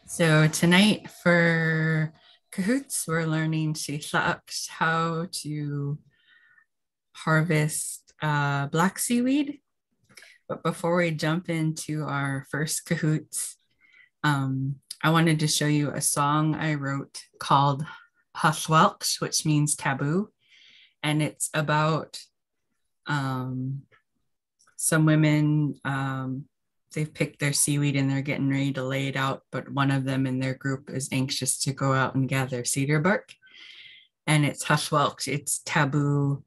So tonight for Cahoots, we're learning Sila'ask, how to harvest black seaweed. But before we jump into our first Cahoots, I wanted to show you a song I wrote called Sm'algyax, which means taboo. And it's about um, some women, they've picked their seaweed and they're getting ready to lay it out, but one of them in their group is anxious to go out and gather cedar bark. And it's Sm'algyax, it's taboo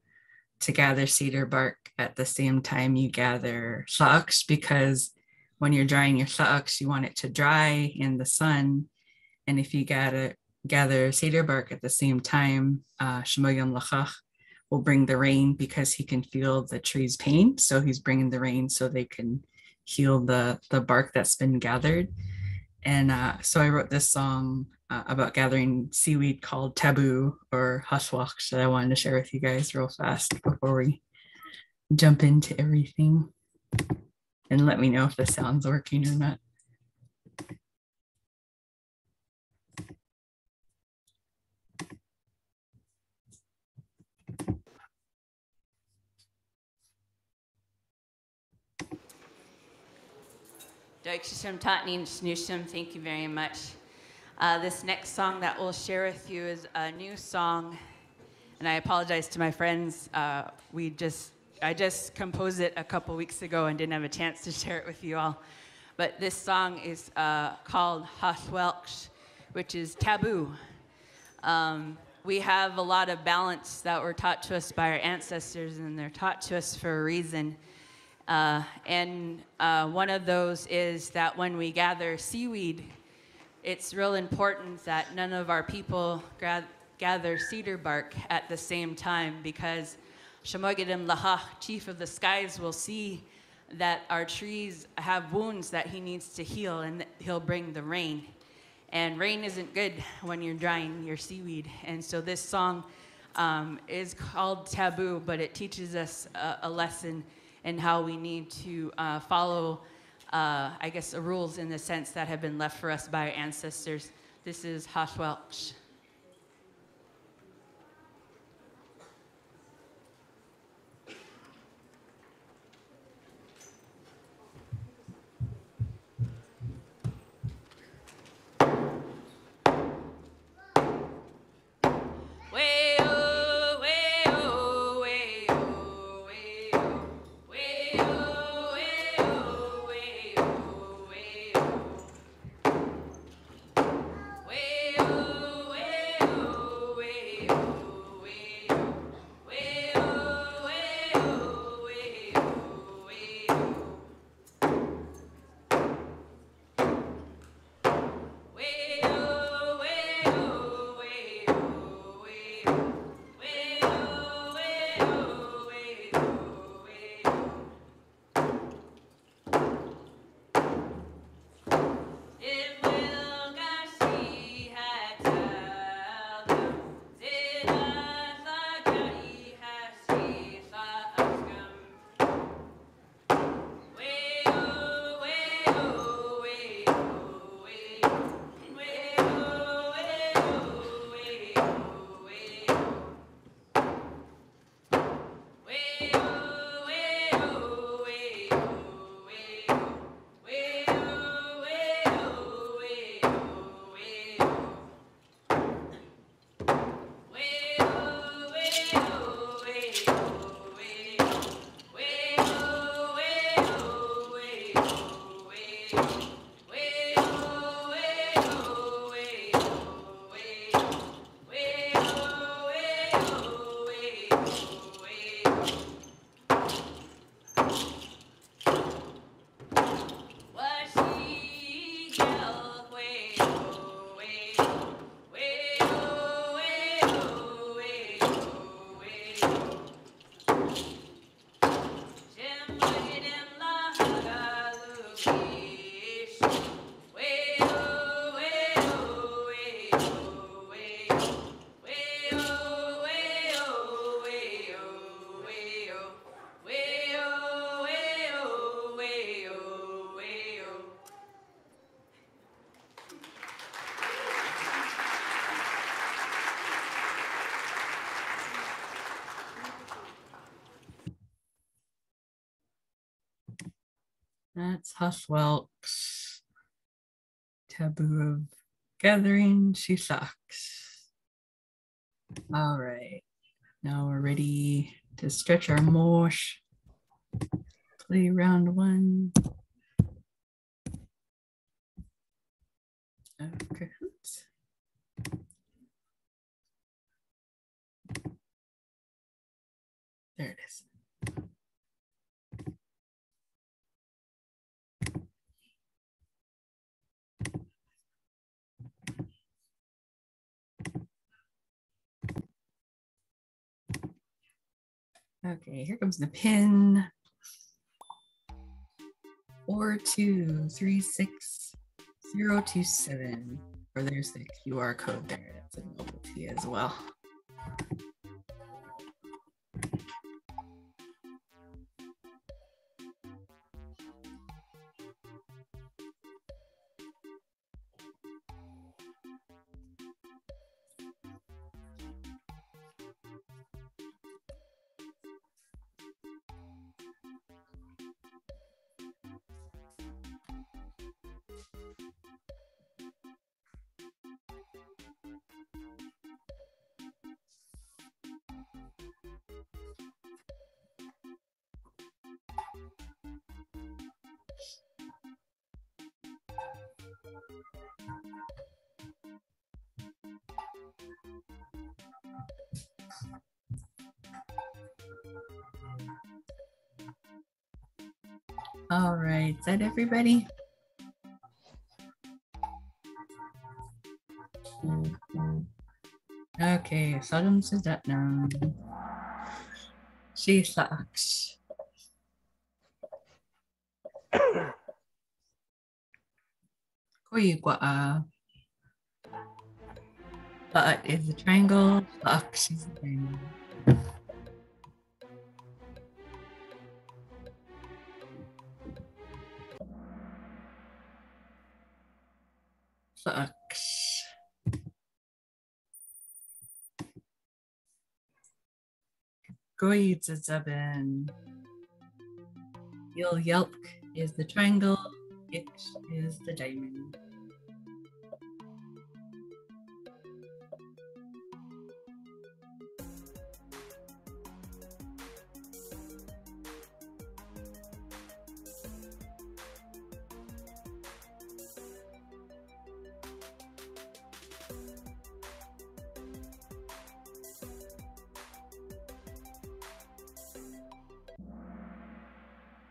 to gather cedar bark at the same time you gather Sila'ask, because when you're drying your Sila'ask, you want it to dry in the sun. And if you gather cedar bark at the same time, Sm'algyax will bring the rain because he can feel the tree's pain. So he's bringing the rain so they can heal the bark that's been gathered. And so I wrote this song about gathering seaweed called Taboo or Sm'algyax that I wanted to share with you guys real fast before we jump into everything. And let me know if the sound's working or not. Thank you very much. This next song that we'll share with you is a new song, and I apologize to my friends. I just composed it a couple weeks ago and didn't have a chance to share it with you all. But this song is called Sm'algyax, which is taboo. We have a lot of balance that were taught to us by our ancestors, and they're taught to us for a reason. And one of those is that when we gather seaweed, it's real important that none of our people gather cedar bark at the same time, because Shemogedem chief of the skies, will see that our trees have wounds that he needs to heal, and he'll bring the rain. And rain isn't good when you're drying your seaweed. And so this song is called Taboo, but it teaches us a lesson in how we need to follow, the rules in the sense that have been left for us by our ancestors. This is Sm'algyax. Way That's Huswelks. Taboo of gathering, she sucks. All right, now we're ready to stretch our mosh. Play round one. Okay. Oops. There it is. Okay, here comes the pin. 4236027. Or there's the QR code there. That's available to you as well. All right, is that everybody? Okay, Sodom says that now. She sucks. Koyigwa. But is the triangle. Sucks is the triangle. Sucks. Goyitzazaben. Yelk is the triangle. X is the diamond.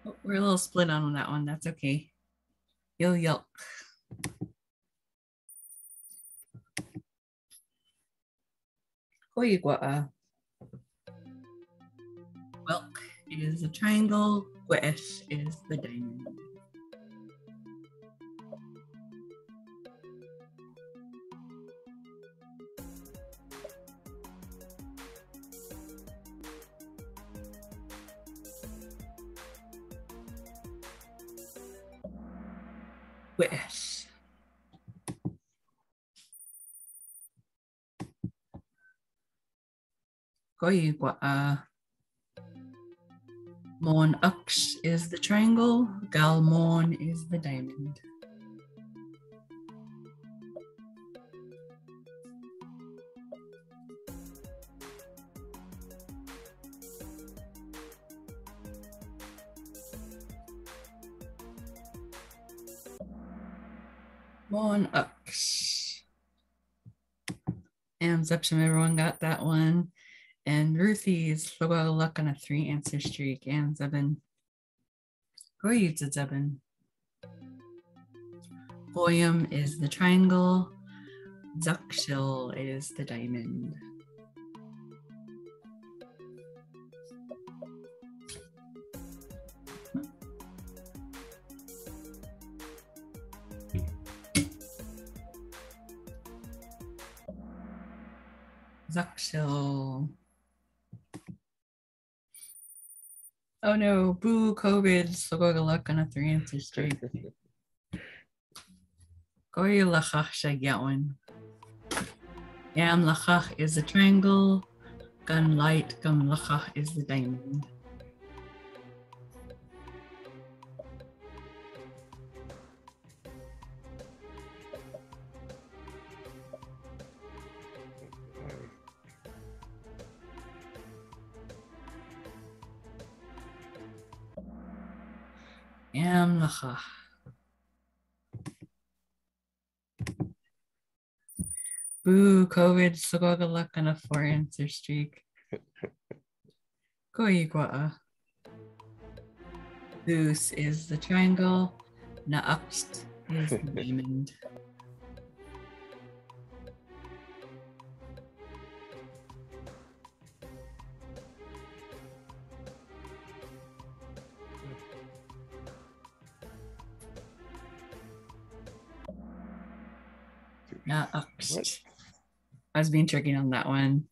Oh, we're a little split on that one. That's okay. Yelk. Koyigwa. Welk is the triangle. Gwesh is the diamond. Gwesh. Koyigwa. Mon Ux is the triangle. Galmon is the diamond. Mon Ux. And Zepshim, everyone got that one. And Ruthie's Logo Luck on a 3-answer streak. And Zebin. Goyutza Zebin. Goyam is the triangle. Zakshil is the diamond. Zakshil. Oh no, boo, COVID. So go luck on a 3-answer streak. Goy lachach shagyawan. Yam lachach is the triangle. Gun light, gum lachach is the diamond. Yamlacha. Boo, COVID, Sugogala, and a 4-answer streak. Goigwa. Goose is the triangle. Naakst is the diamond. Naakst. I was being tricky on that one.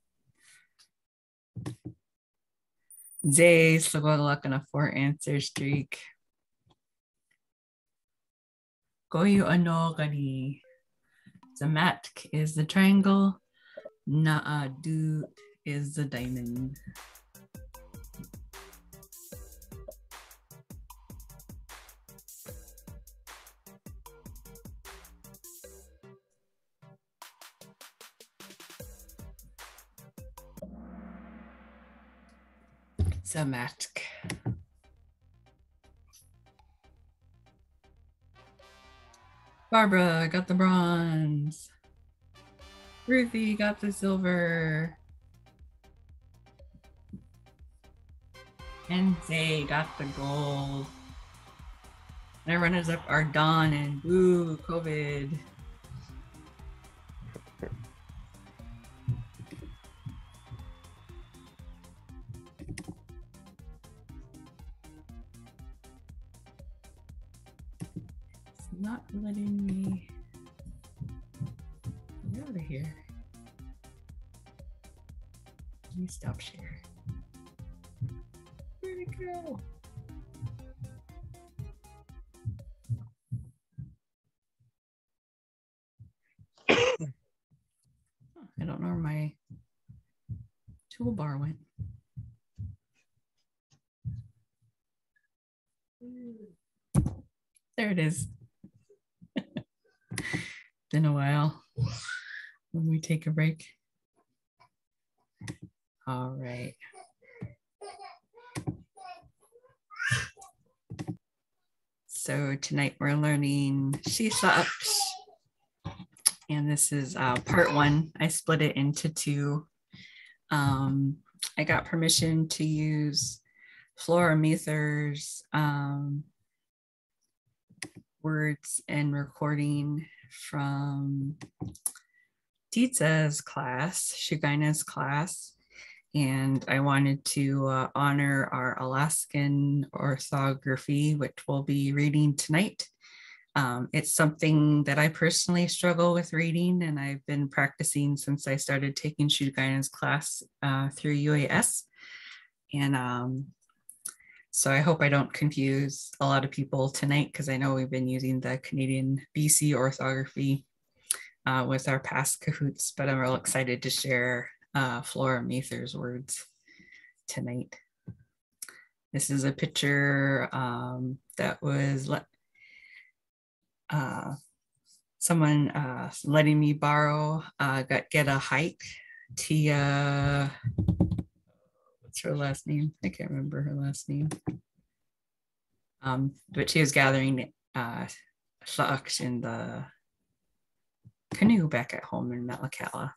Zay, Sugogala, and a 4-answer streak. Goyu Anogari. Zamatk is the triangle. Naadu is the diamond. Zamatk. Barbara got the bronze. Ruthie got the silver. And Zay got the gold. And our runners up are Dawn and Boo, COVID. It's not letting me get out of here. Let me stop share. Where'd it go? I don't know where my toolbar went. There it is. Been a while when we take a break. All right. So tonight we're learning Sila'ask. And this is part 1. I split it into 2. I got permission to use Flora Mather's words and recording from Titsa's class, Shugaina's class. And I wanted to honor our Alaskan orthography, which we'll be reading tonight. It's something that I personally struggle with reading, and I've been practicing since I started taking Shugaina's class through UAS. And so I hope I don't confuse a lot of people tonight, because I know we've been using the Canadian BC orthography with our past Cahoots, but I'm real excited to share Flora Mather's words tonight. This is a picture that was someone letting me borrow, get a hike. Tia, what's her last name? I can't remember her last name. But she was gathering Sila'ask in the canoe back at home in Metlakatla.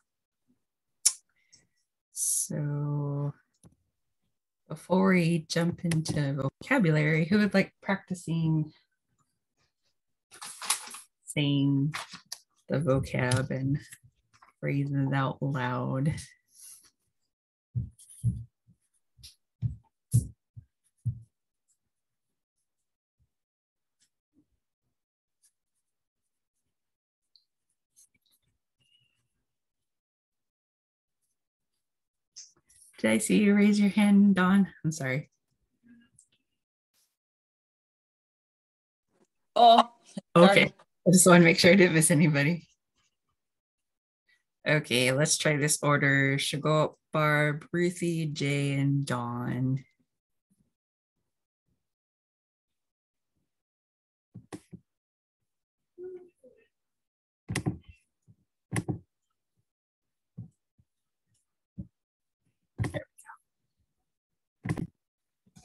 So before we jump into vocabulary, who would like practicing saying the vocab and phrases out loud? Did I see you raise your hand, Dawn? I'm sorry. Oh, okay. sorry. I just want to make sure I didn't miss anybody. Okay, let's try this order. Should go up Barb, Ruthie, Jay, and Dawn.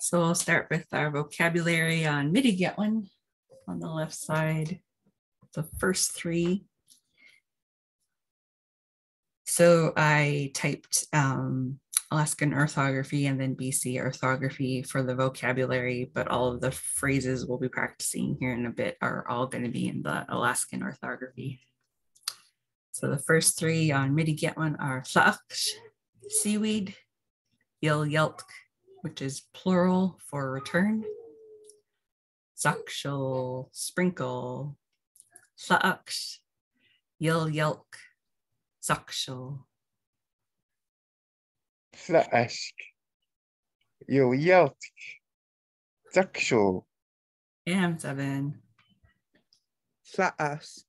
So we'll start with our vocabulary on Nigyooks on the left side, the first three. So I typed Alaskan orthography and then BC orthography for the vocabulary, but all of the phrases we'll be practicing here in a bit are all going to be in the Alaskan orthography. So the first three on Nigyooks are Sila'ask, seaweed, Nigyooks, which is plural for return, Zakshul, sprinkle, Sila'ask, Nigyooks, Zakshul. Sila'ask, Nigyooks, Zakshul. And 7. Sila'ask,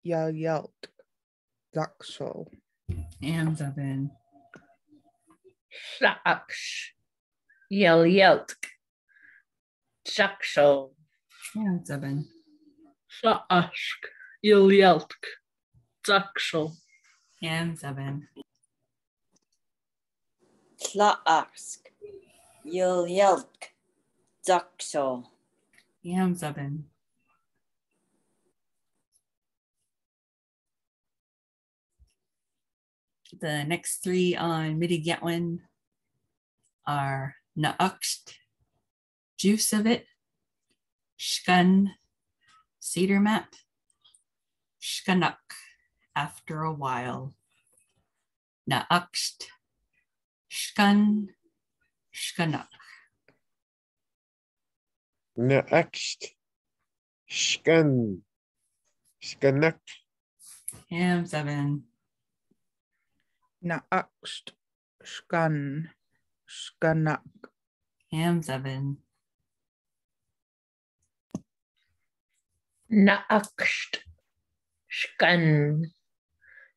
Nigyooks, Zakshul. And 7. Sila'ask, Nigyooks, Zakshul. And 7. Sila'ask, Nigyooks, Zakshul. And 7. Sila'ask, Nigyooks, Zakshul. And 7. The next three on Nigyooks are Nigyooks, juice of it, Shkun, cedar mat, Shkanuk, after a while, Nigyooks, Shkun, Shkanuk. Nigyooks, Shkun, Shkanuk. And 7. Nigyooks, Shkun, Shkanuk. And 7. Nigyooks, Shkun,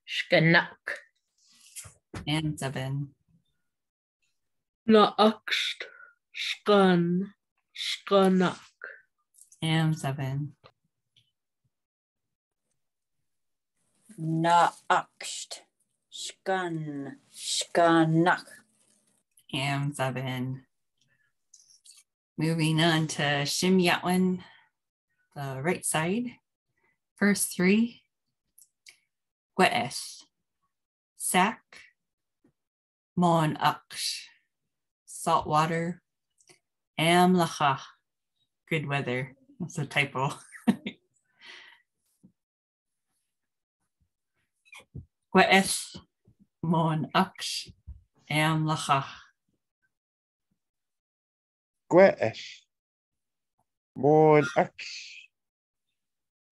Shkanuk. And 7. Nigyooks, Shkun, Shkanuk. And 7. Nigyooks, Shkun, Shkanuk. And 7. Moving on to Sm'algyax, the right side. First three, Gwe'esh, sack, Nigyooks, salt water, Amlacha, good weather. That's a typo. Gwe'esh, Nigyooks, Amlacha. Gwe'esh, Nigyooks,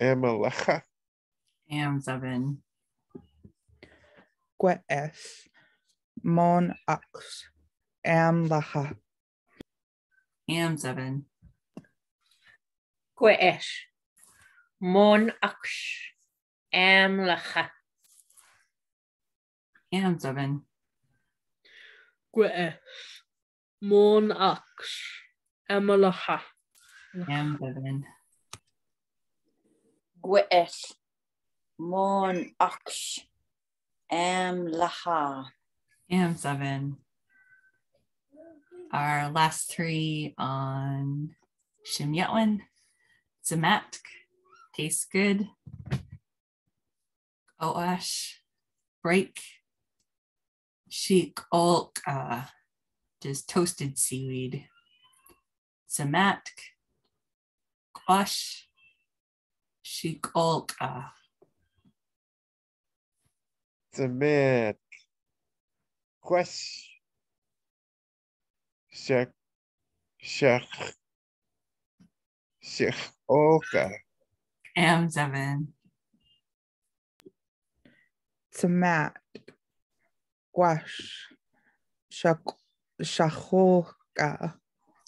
Amalacha. And 7. Gwe'esh, Nigyooks, Amlacha. And 7. Gwe'esh, Nigyooks, Amlacha. And 7. Gwe'esh, Nigyooks, Amlacha. And 7. Gwe'esh, Nigyooks, Amlacha. And 7. Our last three on Sm'algyax, Zematk, tastes good, Oash, break, Sheik Olk, just toasted seaweed, Zematk, Osh, Sheik Olk, Zemat, Quesh, Shek, Oka. and 7. Tzamat, Gwash, Shachoka.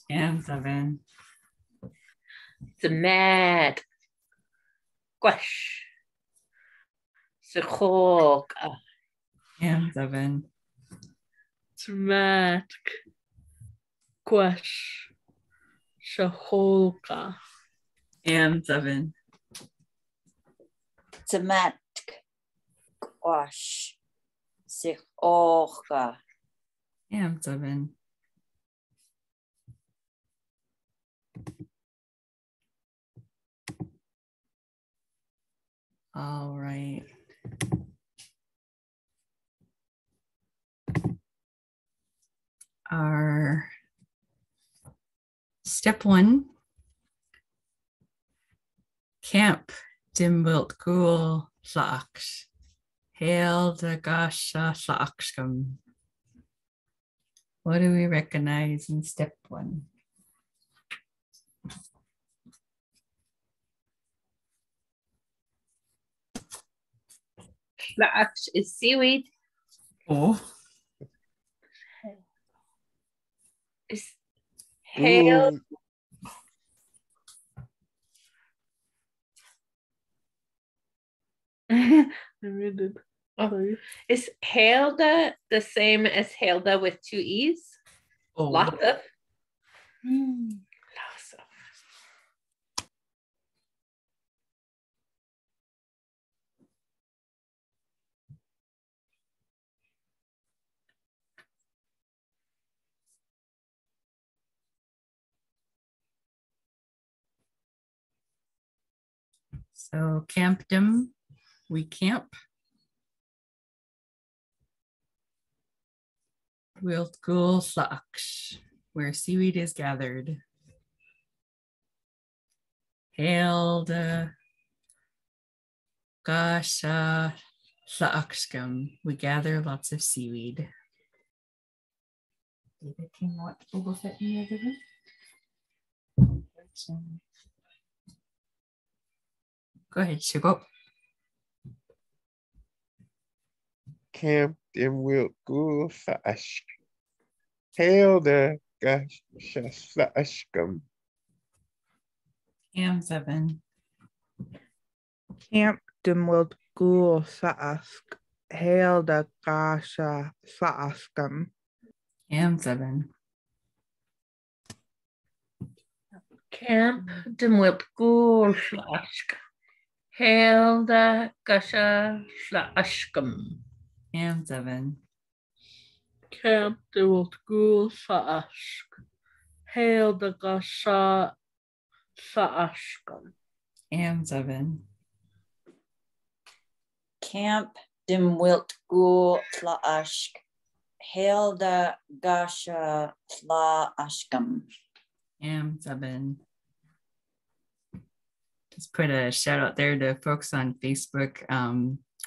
And 7. Zemat, Gwesh, Seaweed. And 7. Zemat, Gwesh, Seaweed. And 7. Tzamat, Gwash, Seaweed. And 7. All right. Our step 1, camp dimwilt ghoul Sila'ask. Hail the gasha Sila'askam. What do we recognize in step 1? Sm'algyax is seaweed. Oh, Is hail. Ghoul. I read it. Oh. Is Helda the same as Helda with 2 E's? oh. Lots of. Lots of. So campdom, we camp. Wilt ghoul Sila'ask, where seaweed is gathered. Hail the gasha Sila'askam, we gather lots of seaweed. David, can you watch Boba Fett in the other room? Go ahead, Shugo. Camp dimwilt ghoul Sila'ask. Hail the gasha Sila'askam. Cam 7. Camp dimwilt ghoul Sila'ask. Hail the gasha Sila'askam. Cam 7. Camp dimwilt ghoul Sila'ask. Helda gasha Sila'askam. Cam 7. Camp dimwilt ghoul Sila'ask. Helda gasha Sila'askam. Cam 7. Camp dimwilt ghoul Sila'ask. Hail the gasha Sila'askam. Cam 7. Just put a shout out there to folks on Facebook.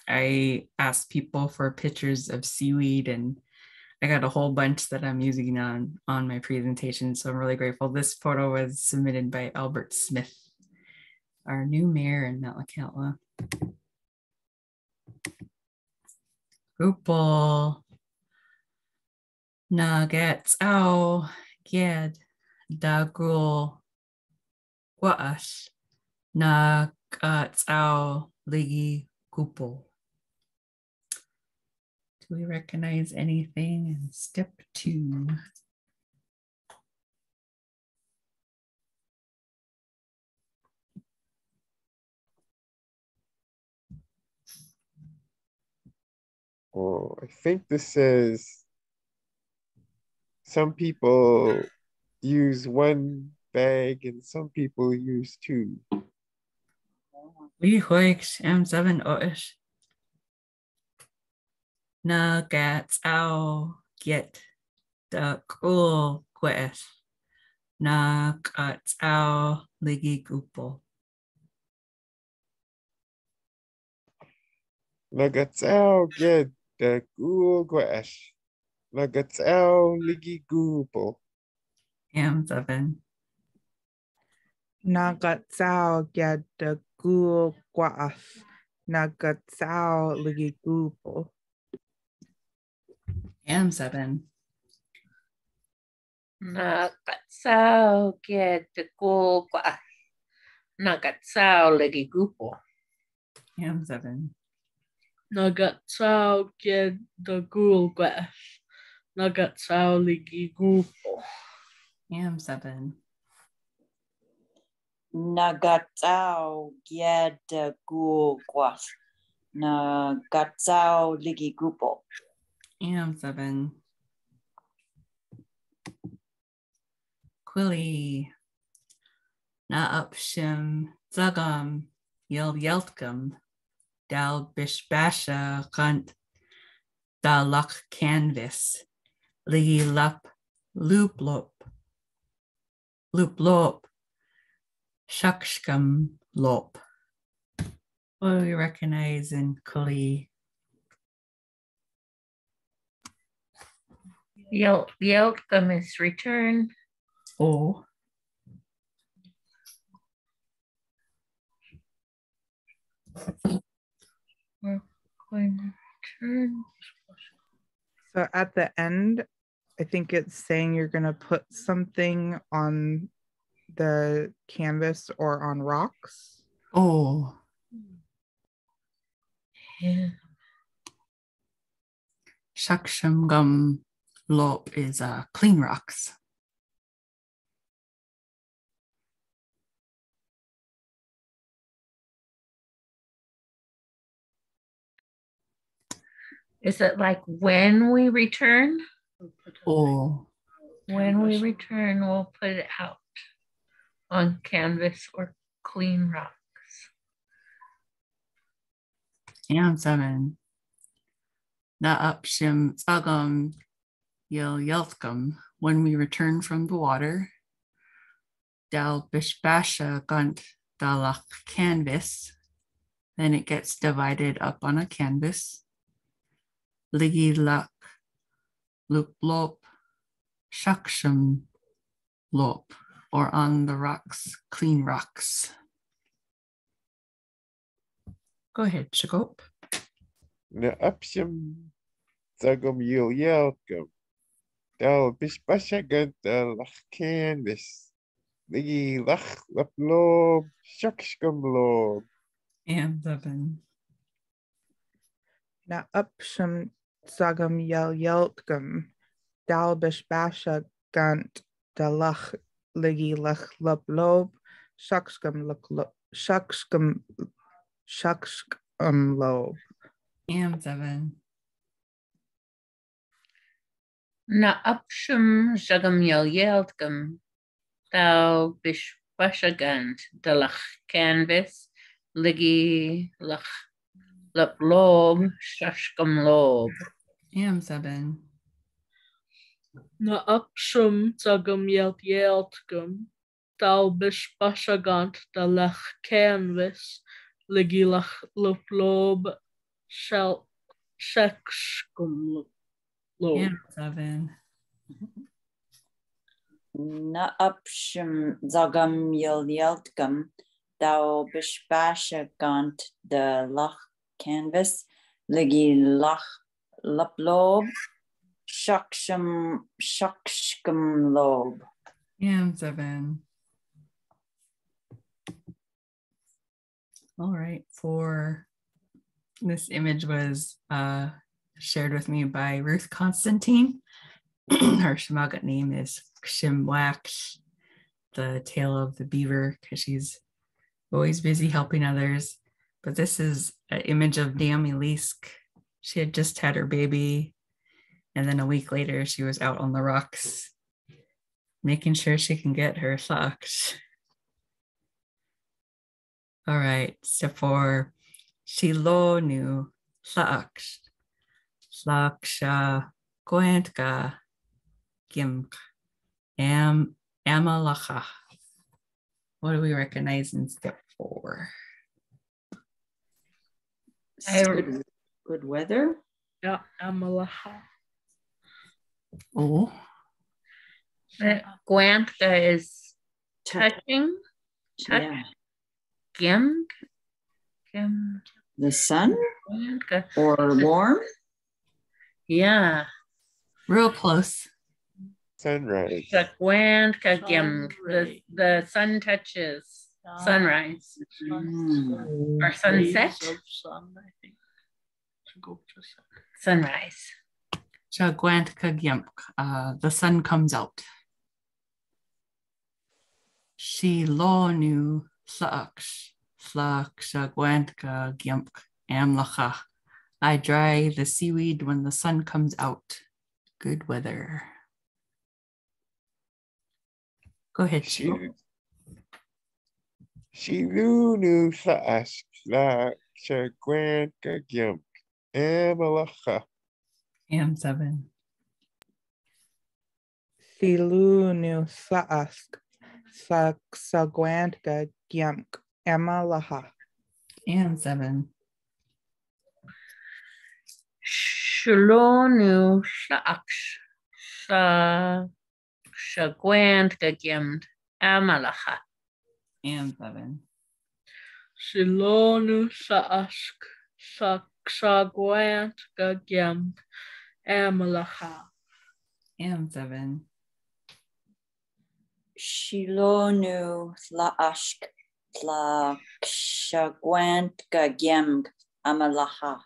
I asked people for pictures of seaweed, and I got a whole bunch that I'm using on my presentation. So I'm really grateful. This photo was submitted by Albert Smith, our new mayor in Metlakatla. Upal Nuggets Ow Ged Dagul Guash Nuggets Ow Ligi Kupal. Do we recognize anything in step 2? Oh, I think this says some people use 1 bag and some people use 2. We hoiks M7 Oish. Nuggets Ow Get the cool quest. Nuggets Ow Ligi Kupal. Nagatsao get the ghoul gwash. Nagatsao ligi goopo. M7. Nagatsao ged the ghoul guas. Nagatsao ligi goopo. M7. Nagatsao get the ghoul gwash. Nagatsao ligi gupo. M7. Nagatsao get the ghoul gwash. Nagatsao ligi gupo. M7. Nagatsao ged ghoul guas. Nagatsao ligi gupo. M7. Quilly. Na upshim zagam yel yeltkum. dal bishbasha gunt da luck canvas ligi lup loop lop shukshkum lop. What do we recognize in Kali? The outcome is return. Oh. We're going to return. So at the end, I think it's saying you're going to put something on the canvas or on rocks. Oh. Yeah. Shaksham gum lop is clean rocks. Is it like when we return? Oh. When we return, we'll put it out on canvas or clean rocks. And 7. Na upshim tsagam yel yeltkum. When we return from the water. Dal bishbasha gunt dalak canvas. Then it gets divided up on a canvas. Ligi lak loop lop shaksham lop, or on the rocks, clean rocks. Go ahead, Shakop. Na upshim zagum yelkum. Dal bishbashagan dal canvas. Ligi lach laplob shakshkum lob. And 7. Na upsham sagam yeltgum dal bishbasha gunt dalach ligi lach lob shakshkum lob. And 7. Na upshum jagam yeltgum thou bishbashagant dalach canvas ligi lach lob shashkam lob. And 7. Na upshum zagam yeltgum dal bishbashagant dalach canvas ligilach lob shekshkum lob. And 7. Na upshim zagam yeltgum thou bishbasha gant the lach canvas ligi lach laplob shakshkum lob. And 7. All right, for this image was shared with me by Ruth Constantine. Her Sm'algyax name is Sm'algyax, the tail of the beaver, because she's always busy helping others. But this is an image of Nigyooks. She had just had her baby, and then a week later she was out on the rocks making sure she can get her socks. All right, so for Shilonu Sila'ask, Slaksha Goentka Gimk Amalacha. What do we recognize in step 4? Good weather. Yeah, Amalaha. Oh. Guantka is touching. Yeah. Gim. The sun Guantka. or warm. Yeah. Real close. Sunrise. Guantka gim. The sun touches sunrise or sunset. Sunrise. Chagwantka Gyemk. The sun comes out. Shilonu Sila'ask, Chagwantka Gyemk Amlacha. I dry the seaweed when the sun comes out. Good weather. Go ahead, Shilo. Shilunu Sila'ask, Shagwan Gagyam Amalacha. And 7. Sila'ask Saksagwantga Gyamk Emalaha. And 7. Shalonu Shaksh Sa Shagwant Gagyamd Amalacha. And 7. Silonu Sa'ask Saksagwant Gagyam Amalacha. And 7. Shilonu La'ashk Tla Kshagwant Gagyam Amalaha.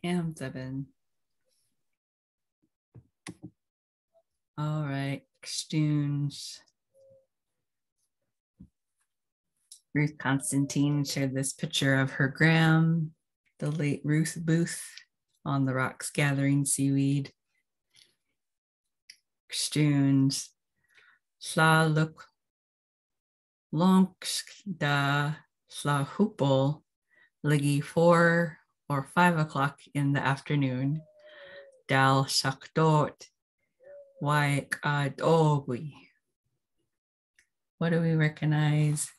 And 7. All right, Stunes. Ruth Constantine shared this picture of her gram, the late Ruth Booth, on the rocks gathering seaweed. Stunes. Sla look lonks da sla hoopel ligi 4 or 5 o'clock in the afternoon. Dal shakdot waik adogwi. What do we recognize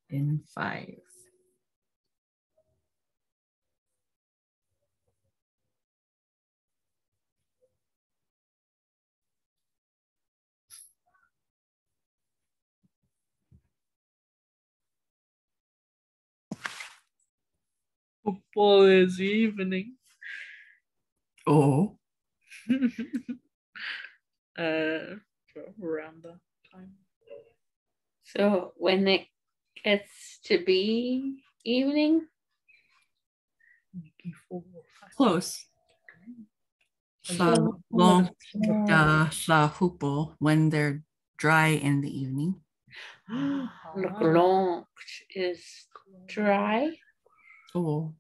in 5? Football is evening. Oh. Around that time. So when it gets to be evening, Close. Sla long da sla hoopel when they're dry in the evening. Lok is dry. Oh.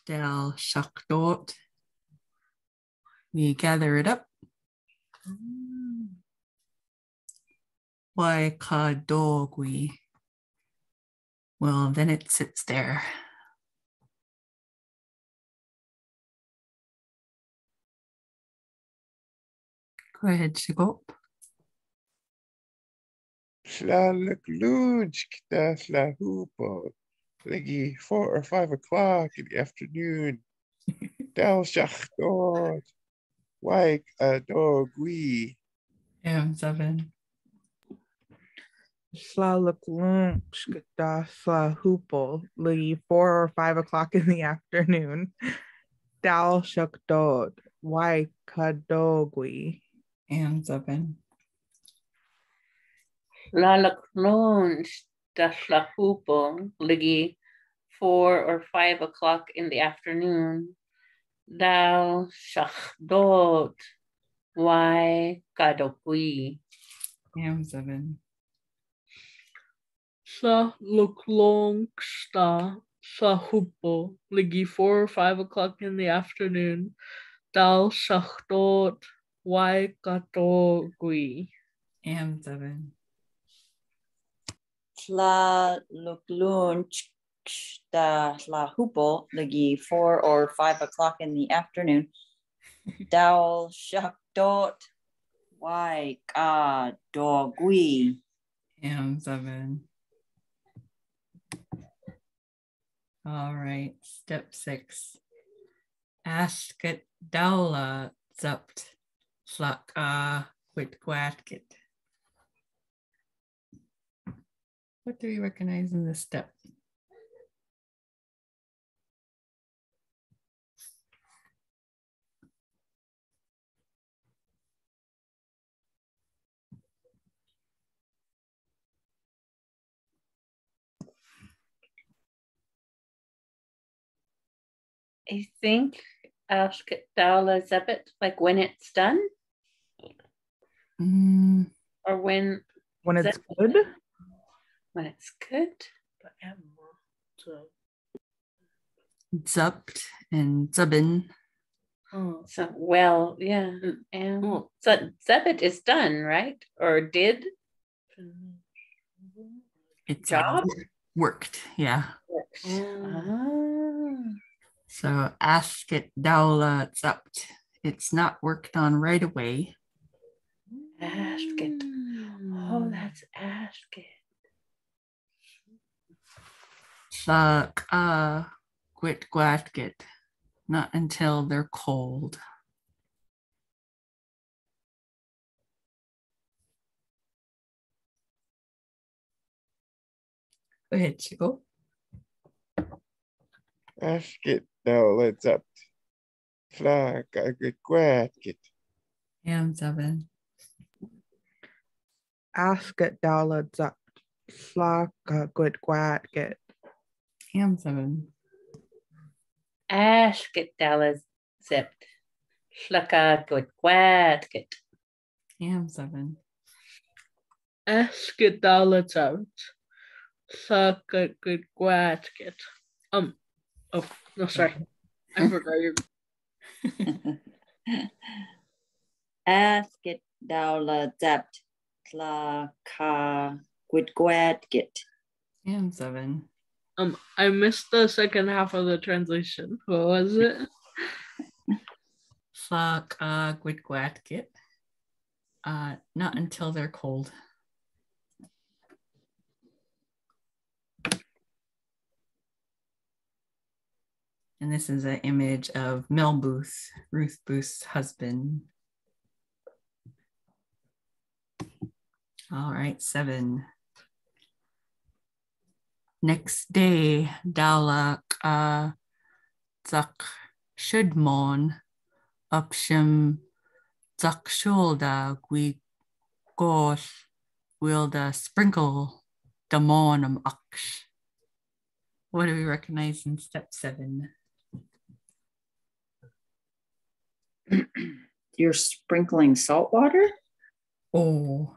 Del shakdot. We gather it up. Why kadogwi? Well, then it sits there. Go ahead, Shigop. Shlalak Luj Kita Slahupo. Ligi 4 or 5 o'clock in the afternoon. Dal Shachdot. Waik Adogwi. And 7. Slalak Slahupol Ligi 4 or 5 o'clock in the afternoon. Dal Shakdod Waikadogwi. And 7. Lalaknon Dashlahupo Ligi 4 or 5 o'clock in the afternoon. Dal Shachdot Wai Kadokwi. And 7. Sa luklong sta sa hupo ligi 4 or 5 o'clock in the afternoon. Dal shachtot wai katogui. And 7. Tla Luklunch Da Tla Hupo Ligi 4 or 5 o'clock in the afternoon. Dal Shakdot Waika Dogwi. And 7. All right, step 6. Asket daula zapt slak with guatket. What do we recognize in this step? I think ask Dala Zebit, like when it's done or when it's good. When it's good. Zapt and zubin. Oh. So well, yeah. And Oh. so Zebit is done, right? Or did It's job worked. Yeah. worked. Oh. So ask it Dowla Zapt. It's not worked on right away. Ask it. Oh, that's ask it. Suck quit glatget. Not until they're cold. Go ahead, Chico. Ask it now, let's up. Flag, I get glad get. Ham 7. Ask it Dala Zup. Slack good glad get. Ham 7. Ask it, Dallas zipped. Shlaka good quadget. Ham 7. Esket dalet out. Suck good quatket. Oh, no, sorry. I forgot your. Ask it Dowla Zapt. Tla ka quid glad get. Ham 7. I missed the second half of the translation. What was it? Fuck quit glatget. Not until they're cold. And this is an image of Mel Booth, Ruth Booth's husband. All right, 7. Next day, Dalak Zak Shudmon Upshim Zak Shulda Gui Goth Wilda Sprinkle Damonum Aksh. What do we recognize in step 7? You're sprinkling salt water? Oh.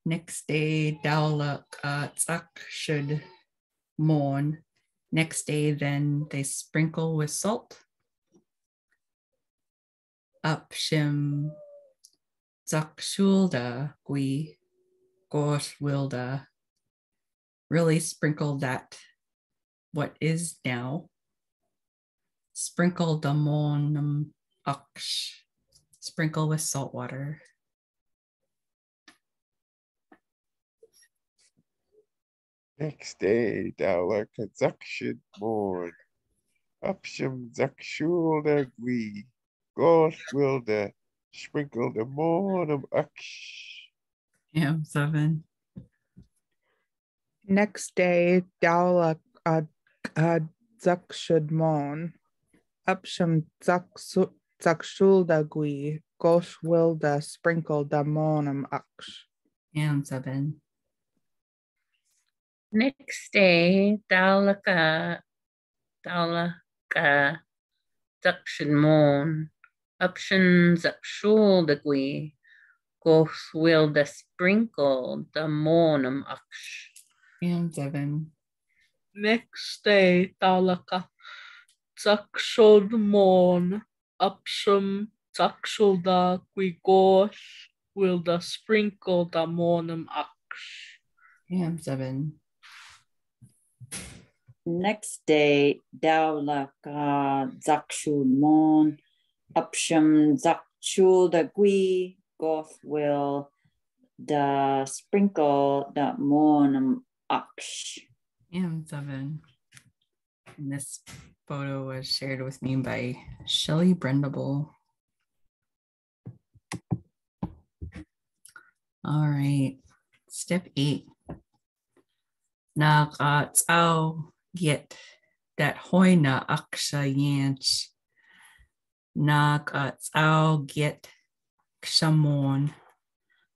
Next day, Dowlak Tsak should mourn. Next day, then they sprinkle with salt. Upshim Tsak Shulda Gui Gosh Wilda. Really sprinkle that what is now. Sprinkle damonum aksh. Sprinkle with salt water. Next day, Dowla Kazakshid morn. Upsham Zakshulda Gui. Gosh wilda. Sprinkle the morn of Aksh. Ham 7. Next day, Dowla Zakshudmon. Upsham Zakshulda Gosh Wilda Sprinkle Damonum Aksh. Ham 7. Next day, Dalaka Zakshin Moon. Upshin Zakshul the Gui. Goth will the sprinkle the monum aksh. Ham 7. Next day, Talaka Zakshod Mon Upshum Zakshulda Quigos will the sprinkle the monum aksh. Ham 7. Next day, Dowla Zakshul mon. Upsham Zakshul the Gui. Goth will the sprinkle the monum aksh. Ham 7. And this photo was shared with me by Shelley Brendable. All right, step 8. Nag-tsao get that hoina aksha yanch. Nag-tsao get kshamon.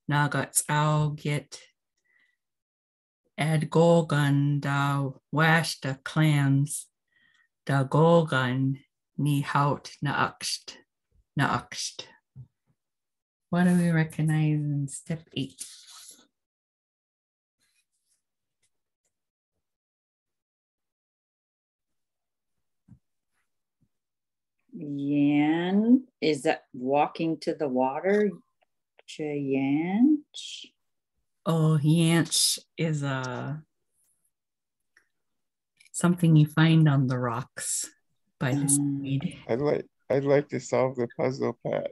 Nag-tsao get adgogan da wash the clams. Da gogan ni haut na aksht. What do we recognize in step 8? Yan, is that walking to the water? Chayanch. Oh, yanch is something you find on the rocks by the seaweed. I'd like to solve the puzzle, Pat.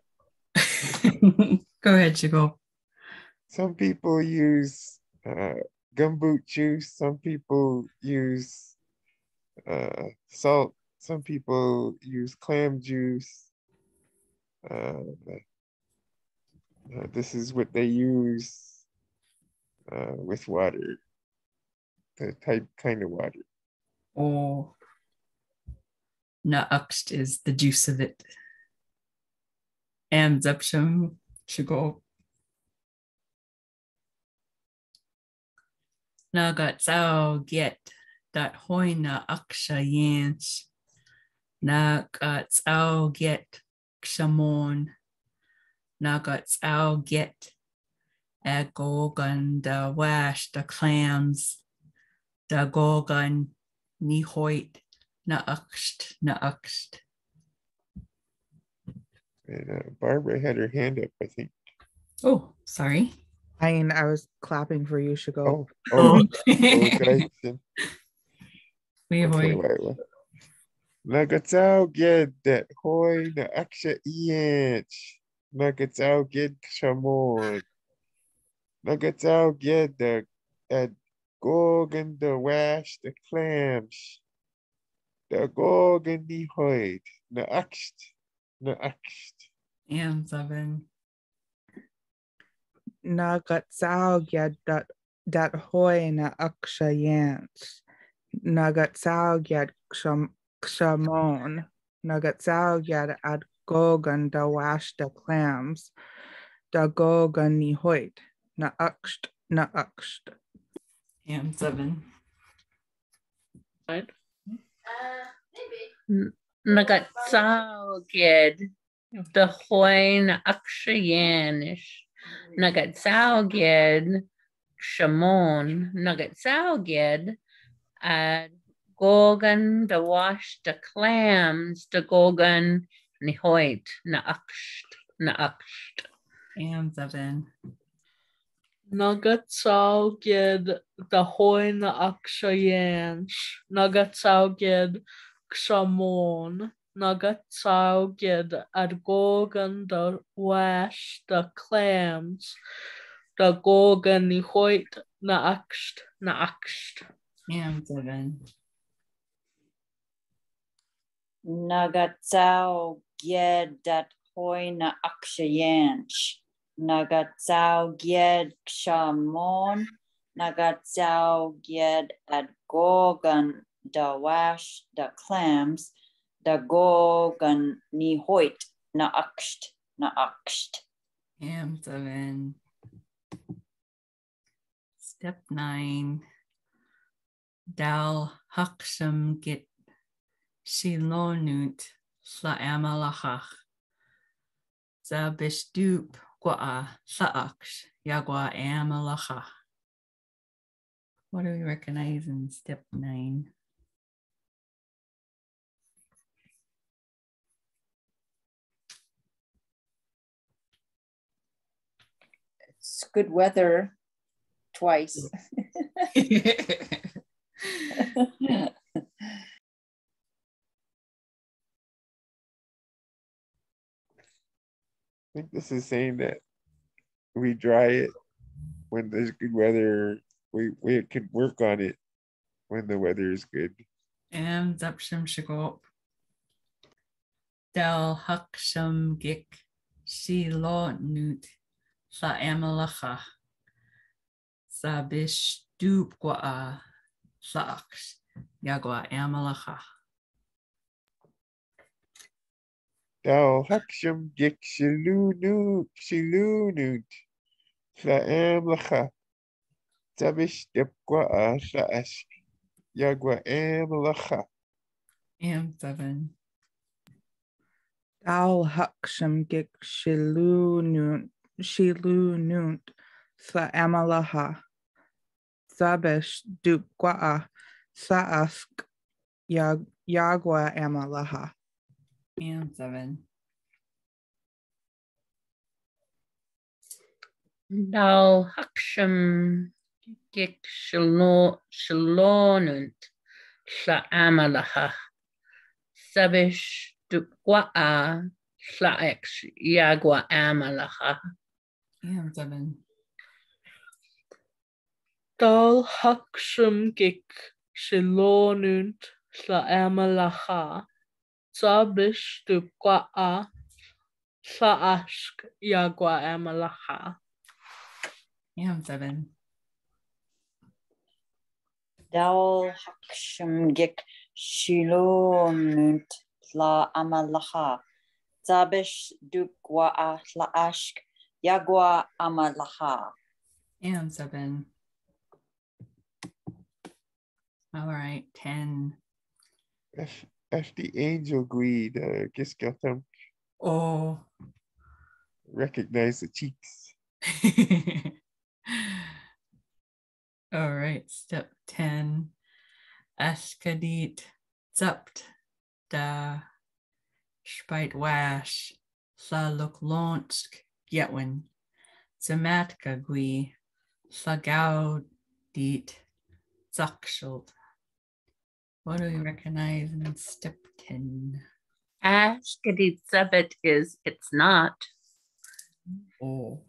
Go ahead, Chico. Some people use gumboot juice. Some people use salt. Some people use clam juice. This is what they use with water, the kind of water. Oh, na'akst is the juice of it. And zepsham Chico. Nagatsao get that hoy na aksha yanch. Nagatsao get kshamon. Nagatsao get agogan the wash the clams. The gogan ni hoit na aksht. And Barbara had her hand up, I think. Oh, sorry. I was clapping for you, Shigo. Jason. Okay, wait. Nagatsao get that hoy na aksha ianch. Nagatsao get shamon. Nagatsao get the gorgon, the wash, the clams. The gorgon ni hoid. Na aksht. And 7. Nagatsao get that hoy na aksha yant. Nagatsao get kshamon. Nagatsao get at gogan da wash the clams. Da gogan ni hoit. Na aksht. And 7. Right? Nagatsao ged the hoin akshayanish. Nagatsao ged shamon. Nagatsao ged ad gogan the wash the clams the gogan nihoit na aksht. And 7. Nagatsao ged the hoin akshayans. Nagatsao ged kshamon. Nagatsao ged adgogan the wash the clams. The gogan nihoit na aksht. And 7. Nagatsao ged dat hoy na akshayanch. Nagatsao ged kshamon. Nagatsao ged ad gogan da wash the clams. Da gogan ni hoit na aksht. And 7. Step 9. Dal haksham git shilonut sla'amalachach. Zabishdup gwa sa'aksh yagwa amalacha. What do we recognize in step 9? It's good weather twice. I think this is saying that we dry it when there's good weather. We can work on it when the weather is good. And zapsham shigop. Del haksham gik shilonut sla'amalacha. Zabishdup gwa sa'aksh yagwa amalacha. Dal haksham gik shilunut la'am lacha. Tabish depgwa sa'ask yagwa am lacha. And 7. Dal haksham gik shilunut shilu nunt Sm'algyax Zabish dukwa Sila'ask Yagwa Amalaha. And 7. Dal Haksham Gik Shalonunt Amalaha Sabish Dukwa Slax Yagwa Amalaha. And 7. Dal Haksham Gik Shilonunt Amalaha Zabish Dukwa Slaashk Yagwa Amalaha. And 7. Dal Haksham Gik Shilonunt Amalaha Zabish Dukwa Slaashk Yagwa Amalaha. And 7. All right, 10. As the angel greed, Giskatham Oh. recognize the cheeks. All right, step 10. Askadit Zapt da Spite Wash Sa Luklonsk Getwin Zamatka Gui Slagaudit Zakshult. What do we recognize in step 10? Ashkadit Sabbat is it's not. Oh.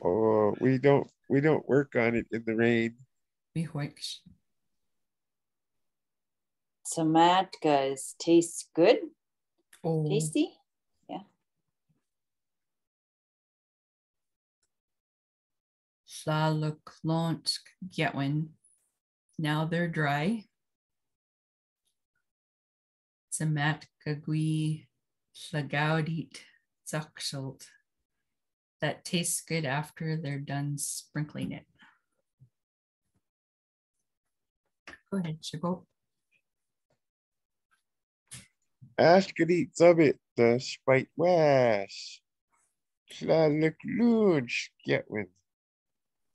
Oh, we don't work on it in the rain. Bihwix. Samatka tastes good. Oh. Tasty. Slaluklonsk Getwin. Now they're dry. Zamatkagui Slagaudit Zakshult. That tastes good after they're done sprinkling it. Go ahead, Shigo. Ashkadit Subbit, the Spite Wash. Slaluk Getwin.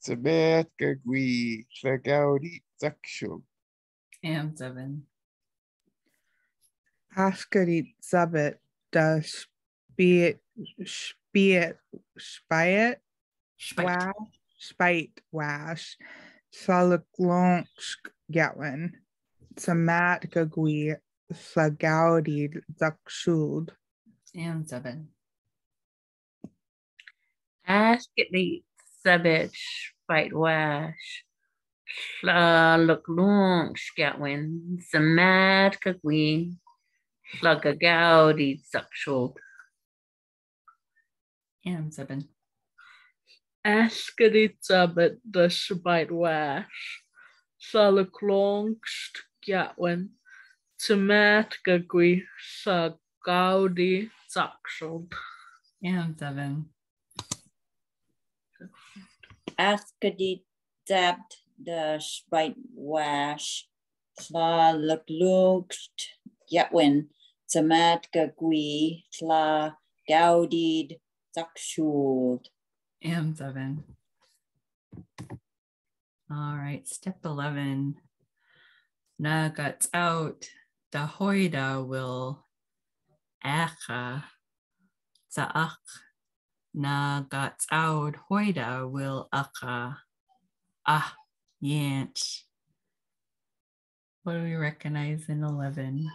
Samatka Gui Slagaudi Zakshul. And 7. Ashkarit Zabit da Spite Wash Saluklonsk Gatlin Samat Gagui Slagaudi Zakshuld. And 7. Ashkadit Sabbat Spite Wash Luklung Skatwin Samad Kagwin Slugagaudi Zakshul. And 7. Ashkadit Sabbat the Spite Wash Salaklongst Gatwin Samat Gagui Gaudi Zakshul. And 7. Askadit Zabt the Spite Wash Slaluklugst Yatwin Samatka Gui Sla Gaudid Zakshuld. And 7. All right, step 11. Na guts out. Da hoida will acha zaach. Na guts out hoida will acha. Ah, yant. What do we recognize in 11?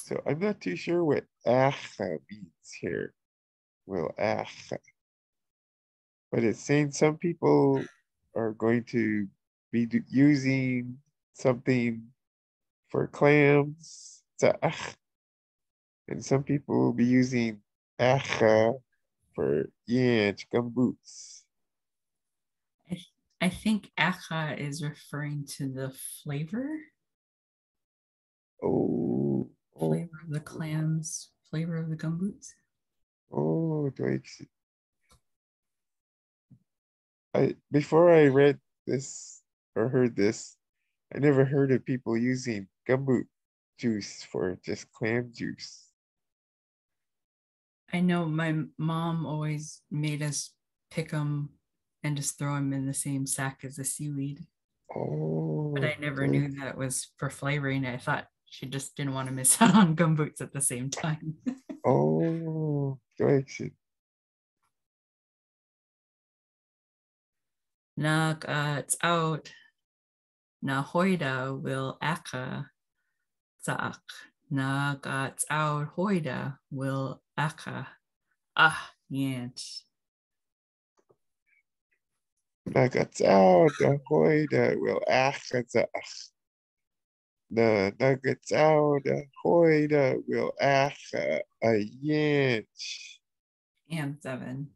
So I'm not too sure what acha means here. Well, acha. But it's saying some people are going to be using something for clams, and some people will be using acha for yanch gumboots. I think acha is referring to the flavor. Oh, Flavor of the clams, flavor of the gumboots. oh, before I read this or heard this, I never heard of people using gumboot juice for just clam juice. I know my mom always made us pick them and just throw them in the same sack as the seaweed. Oh, But I never okay. knew that was for flavoring. I thought she just didn't want to miss out on gumboots at the same time. Oh, gotcha. It's out. Na hoida will aka zaak. It's out hoida will aka. Ah, yant. Nuggets out, the hoida will achazach. The nuggets out, the hoida will acha a yench. And 7.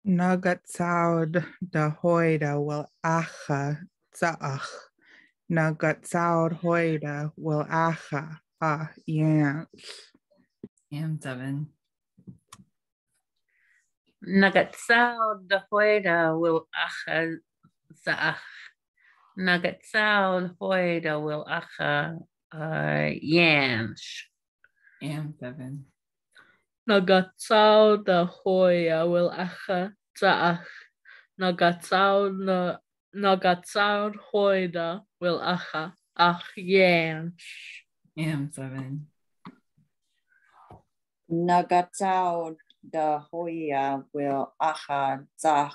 Nagatsaud da hoida will acha zaach. Nagatsaud hoida will acha yans. And 7. Nagatsao the hoida will acha zaach. Nagatsao hoida will acha yansh. And 7. Nagatsao the hoya will acha zaach. Nagatsao hoida will acha yan. And 7. Nagatsao the hoya will acha zach.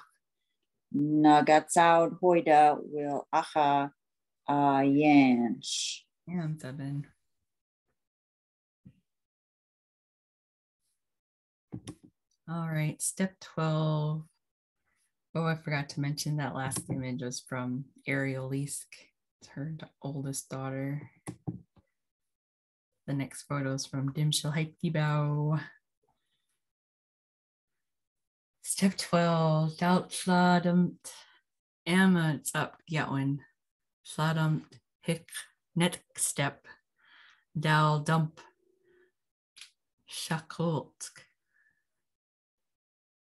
Nagatsao hoida will acha yansh. And 7. All right, step 12. Oh, I forgot to mention that last image was from Arielisk. It's her oldest daughter. The next photo is from Dimshil Haikibao. Step 12, Dalt Sladamt Amma, it's up, get one. Sladamt Hick Net Step Dal Dump Shakult.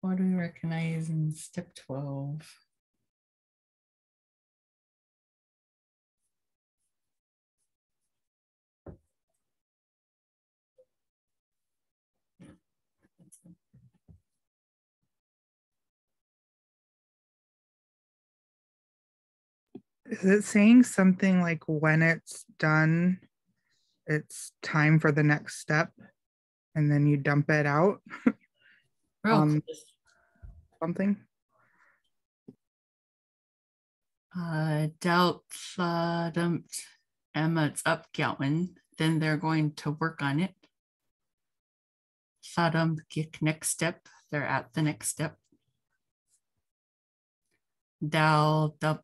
What do we recognize in step 12? Is it saying something like when it's done, it's time for the next step, and then you dump it out? Something? Dalt dumped Emma, it's up, Galwin. Then they're going to work on it. Sadam kick next step. They're at the next step. Dal dump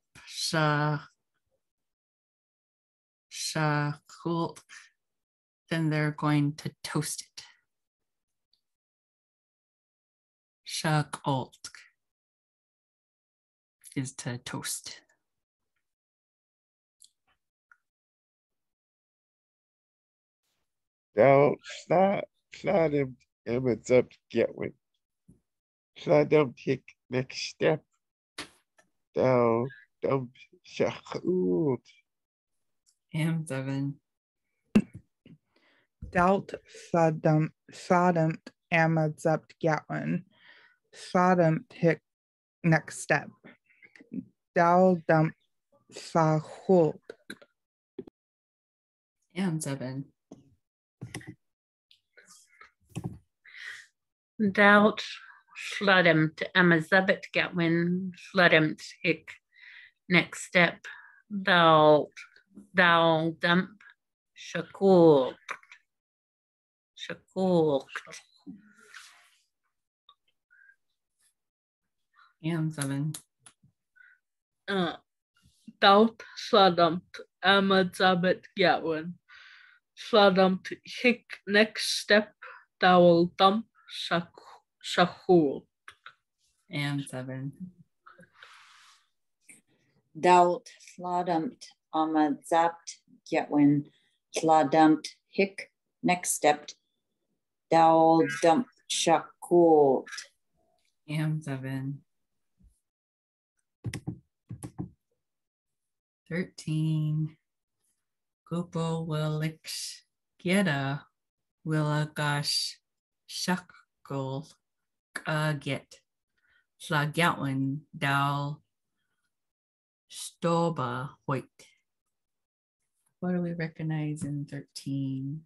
shakult. Then they're going to toast it. Shakult is to toast. Now, slide him Emma's up to get one. Slide them take next step. Down, dump, shachut. And 7. Dalt Sodom Amazapt Gatwin. Sodom Hick next step. Dal dump Sahult. And 7. Doubt Sluddemt Amazabit Gatwin Sluddemt Hick next step. Thou dump Shakul. And 7. Doubt Sladamt Amazabit Gatwin. Sladamt Hick next step. Thou will dump Shakul. And 7. Doubt Sladamt Amazapt Getwin Sladamt Hick next step. Thou dump Shakul. And 7. 13. Gupo Willix Geta Willagash Shakul Get Slagyawan Dal Stoba Hoyt. What do we recognize in 13?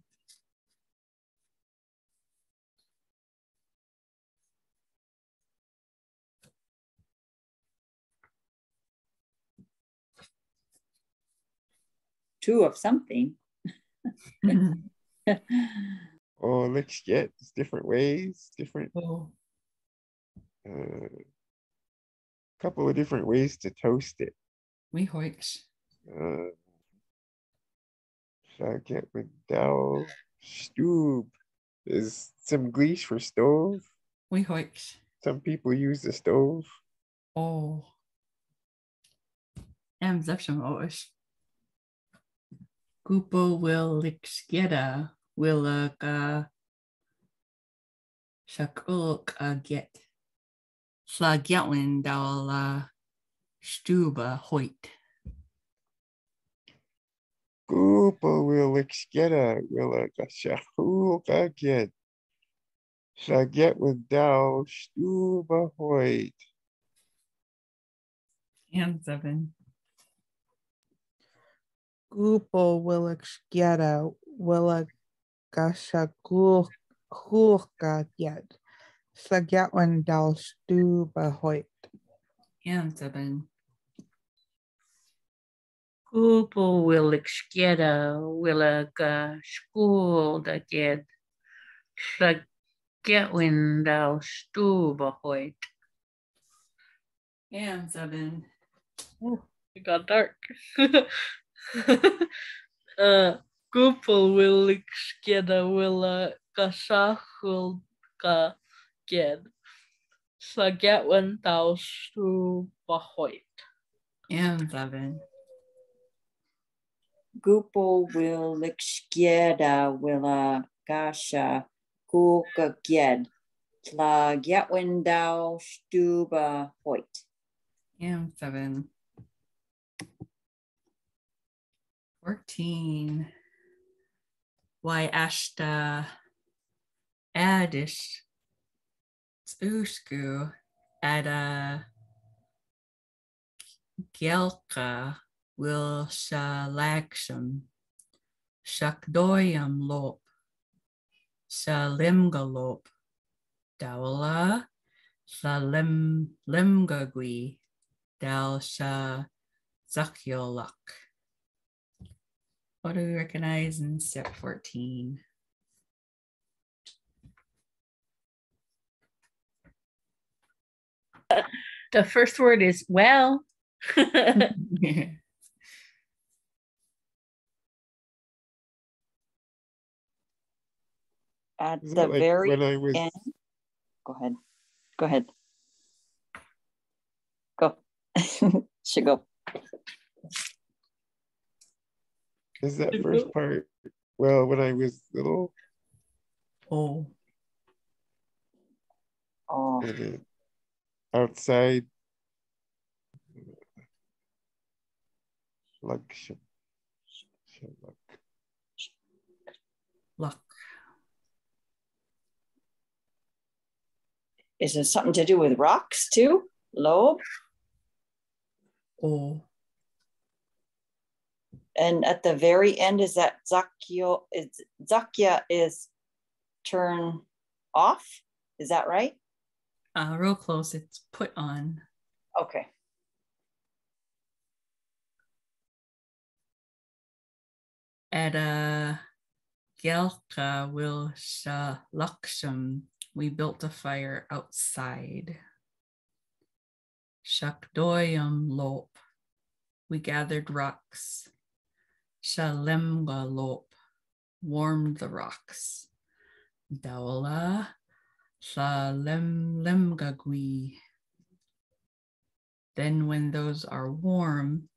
Two of something. Oh, let's get different ways, different Oh, couple of different ways to toast it. we hoiks. Get with Dow Stoob is some Gleesh for stove. We hoiks. Some people use the stove. Oh. Em zawsze oś. Gupo Willix Geta Willaga Shakul Get Slagyawan Dal Stuba Hoyt. Goopa will exgeta will a shahul get. Shall get with Dow Stuba Hoyt. And 7. Gupo Willixgeta Willagashagulka yet. Sagatwan dal Stuba Hoyt. And 7. Gupo Willixgeta Willaga School that yet. Slagyawan dal Stuba Hoyt. And 7. Oh, it got dark. Gupo Willixgeta Willagashagulka get. Slagyawan dal Stuba Hoyt. And 7. Gupo Willixgeta Willagasha Kulka Ged. Tla Getwin Dow Stuba Hoyt. And 7. 14. Why Ashta Adish Usku Ada Gelka Will Shalaksham Shakdoyam Lop Shalimgalop Dawala Shalimgagui Dal Sha Zakyolak. What do we recognize in step 14? The first word is well. At Is the that like very when I was end. Go ahead. Go ahead. Go. Should go. is that first part? Well, when I was little, Oh, Oh, and then outside, like luck. is it something to do with rocks too? Lobe? Oh, And at the very end, is that Zakya is turn off? Is that right? real close. It's put on. Okay. At Gelka will Laksham. We built a fire outside. Shakdoyam Lop. We gathered rocks. Shalemga Lop. Warmed the rocks. Dawala Shalemgagui. Then when those are warm,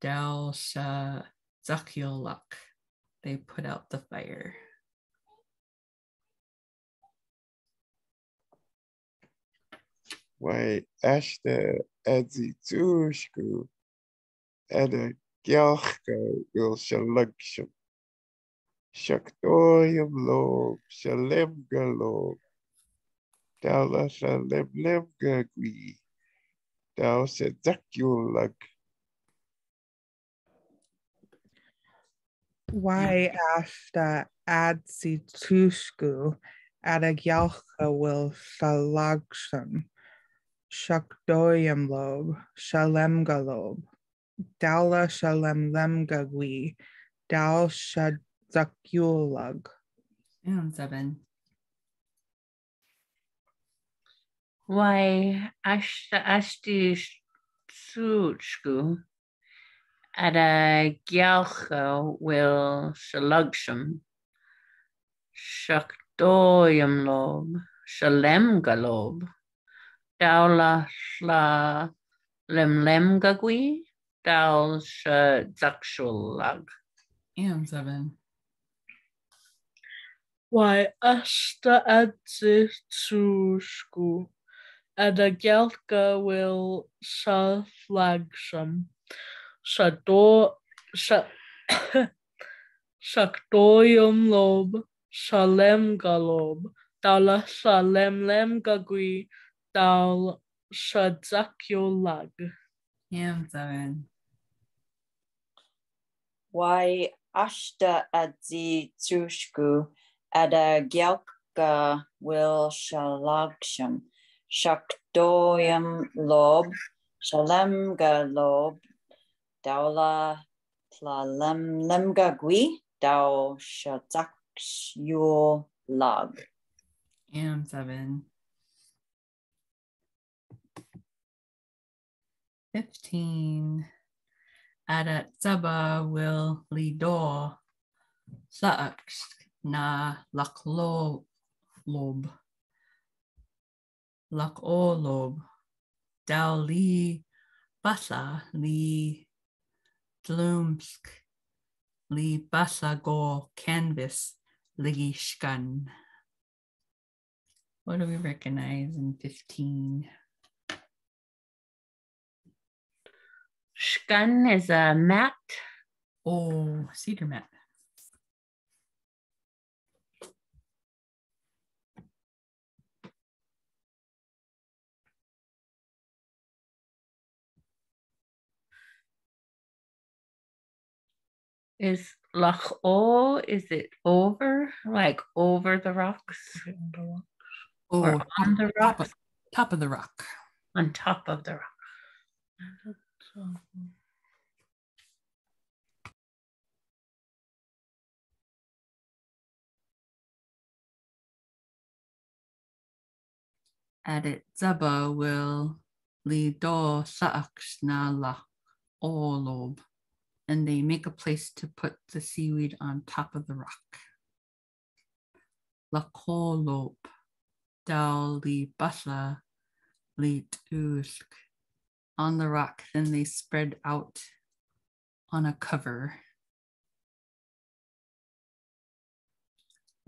Dal Sha Zakyolak. They put out the fire. Why ashta adzi tushku ada gyalka will shalugsham. Shaktoyam lob shalem galob. Dala shalem lem gagwi. Dal sedzakulag. Why ashta adsi tushku adagyalcha will shalagsham shakdoyam lob shalem galob dala shalem lem gagwi dal shadzakulag. And 7. Why ashti suchku ada gyalcha will shalugsham shakdoyam lob shalem galob dawla shla lemlem gagwi dal shadzakshulag. And 7. Why ashta adzi tushku adagyalka will shalagsham shakdoyum lob shalem galob dala shalem lem gagwi dal shadzakyolag. And 7. Why ashta adzi tushku adagyalka will shalagsham shakdoyam lob shalem galob dawla tlalem lemgagwi daw shatakshyolag. And 7. 15. Adat Zaba will lido Sila'ask na lakolob dal li basa li tlumsk li basa go canvas ligishkan. What do we recognize in 15? Shkan is a mat. Oh, cedar mat. Is lach-o, is it over? Like over the rocks? Or Oh, on the rocks? top of the rock. On top of the rock. Adat Zaba will lido Sila'ask na lakolob, and they make a place to put the seaweed on top of the rock. Lakolob dal li basa li tusk on the rock, then they spread out on a cover.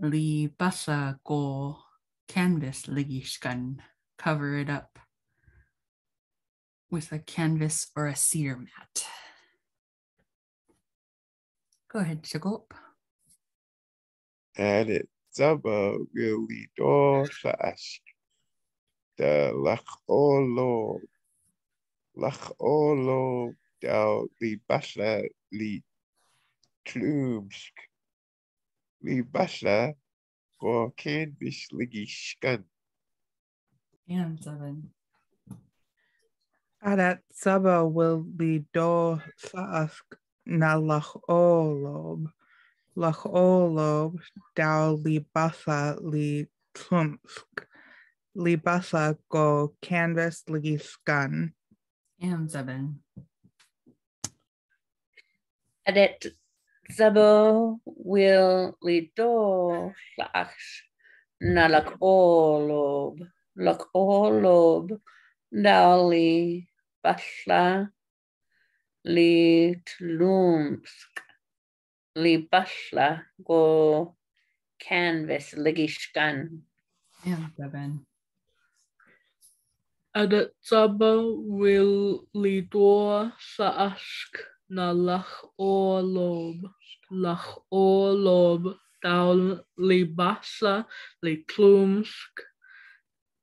Li basa go canvas ligishkan, cover it up with a canvas or a cedar mat. Go ahead, Shagop. Adat Zaba will lido Sila'ask. The lach-o-lo dal li basa li tlumsk li basa go canvas ligishkan. And 7. Adat Saba will lido Sila'ask na lach-o-lob dal li basa li tlumsk li basa go canvas li skan. And 7. Adet Zabo will lido flash na lach-o-lob dali basla li tlumsk li basla go canvas ligishkan. And 7. Adat Zaba will lidor Sila'ask na lach o lob daw libasa li klumsk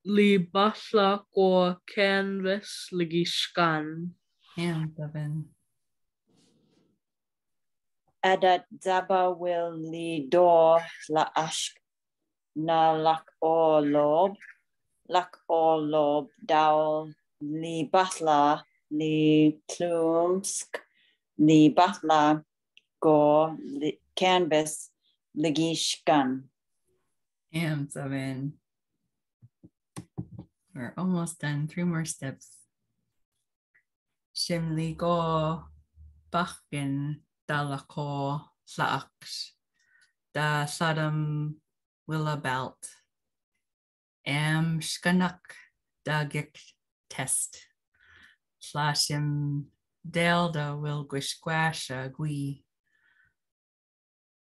libasa ko canvas ligi scan. And 7. Adat Zaba will lidor Sila'ask na lak o lob daw li batla li klumsk li batla go li canvas ligishkan. And 7. We're almost done. 3 more steps. Shimli go bachkin dalako saaks da sadam willabalt am shkanak dagik test slashim delda will guishquasha gui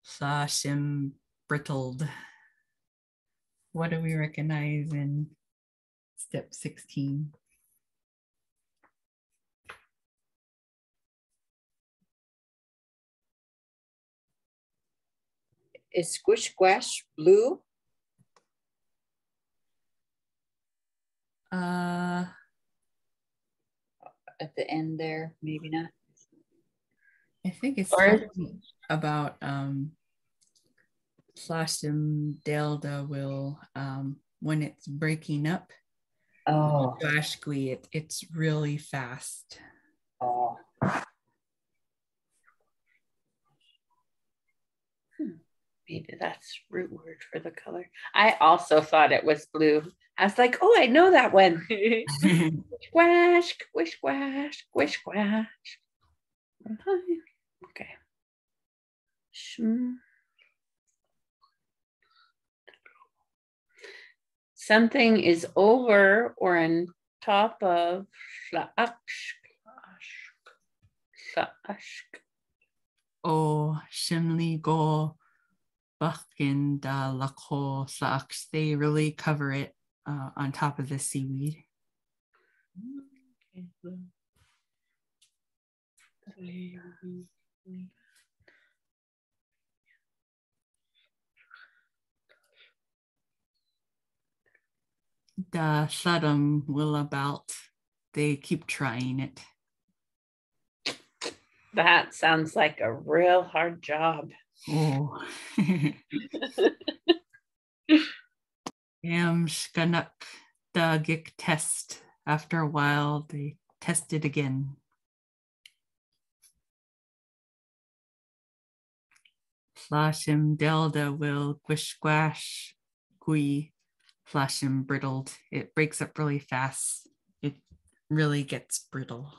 slashim brittled. What do we recognize in step 16? Is squish squash blue? At the end there, maybe not. I think it's talking about Slashim Delta will when it's breaking up. Oh. Gashgui, it's really fast. Oh. Maybe that's root word for the color. I also thought it was blue. I was like, oh, I know that one. Squash, squish, squash, squish, squash. Okay. Something is over or on top of Oh, Shimli go Buckin da Lako Saaks. They really cover it on top of the seaweed. The Saddam will about. They keep trying it. That sounds like a real hard job. Oh. Am Shkanak Dagik test. After a while, they test it again. Flashim Delda will guishquash gui. Flashim brittled. It breaks up really fast. It really gets brittle.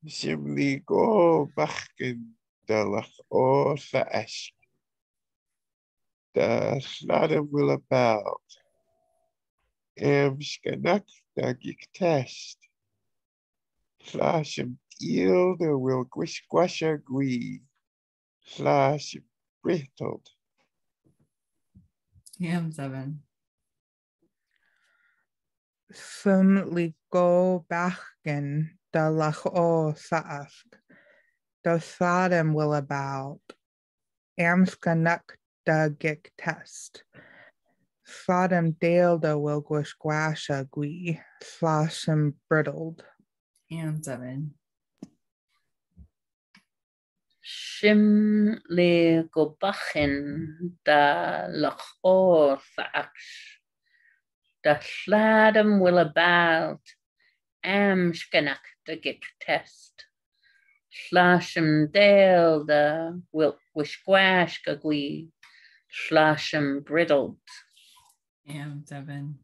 Shimli go bachkin dalach o Sila'ask. Da sladam will about. Am shkanak dagik test. Slashim Ilda will guishquasha gui. Slashim brittled. Am 7. Sm'lgyax bachgen da lach o Sila'ask. Da sadam will about. Amskanak da gik test. Sadam deelda will guishquasha gui. Slashim brittled. Am 7. Shim le gobachin da lachor thaks. Da sladam will about. Am shkanak da git test. Slashim dale da will wishquash gagui. Slashim brittled. Am 7.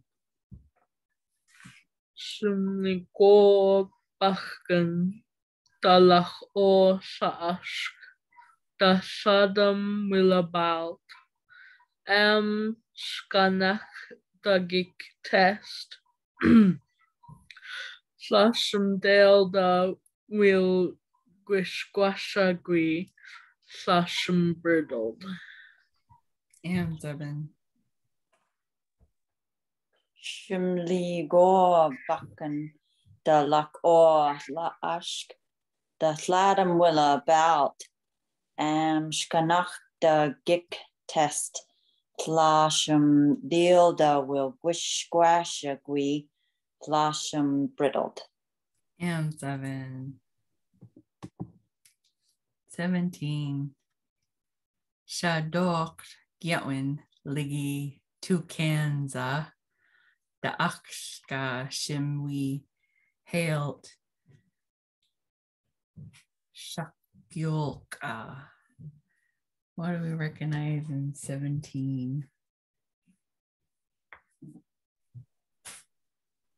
Shimli go bachgan dalach o Sila'ask da sadam willabalt am skanach dagik test Slashim Dale da will guishquasha gui Sashim brittled. And 7. Shimli go bakken the luck or la ashk the sladam willa about shkanach the gik test flashum deal the will wish squash agui flashum brittled. And 7. 17. Shadok Gyatwin Ligi Tukanza the Akshka Shimwi Hailed Shakyulka. What do we recognize in 17?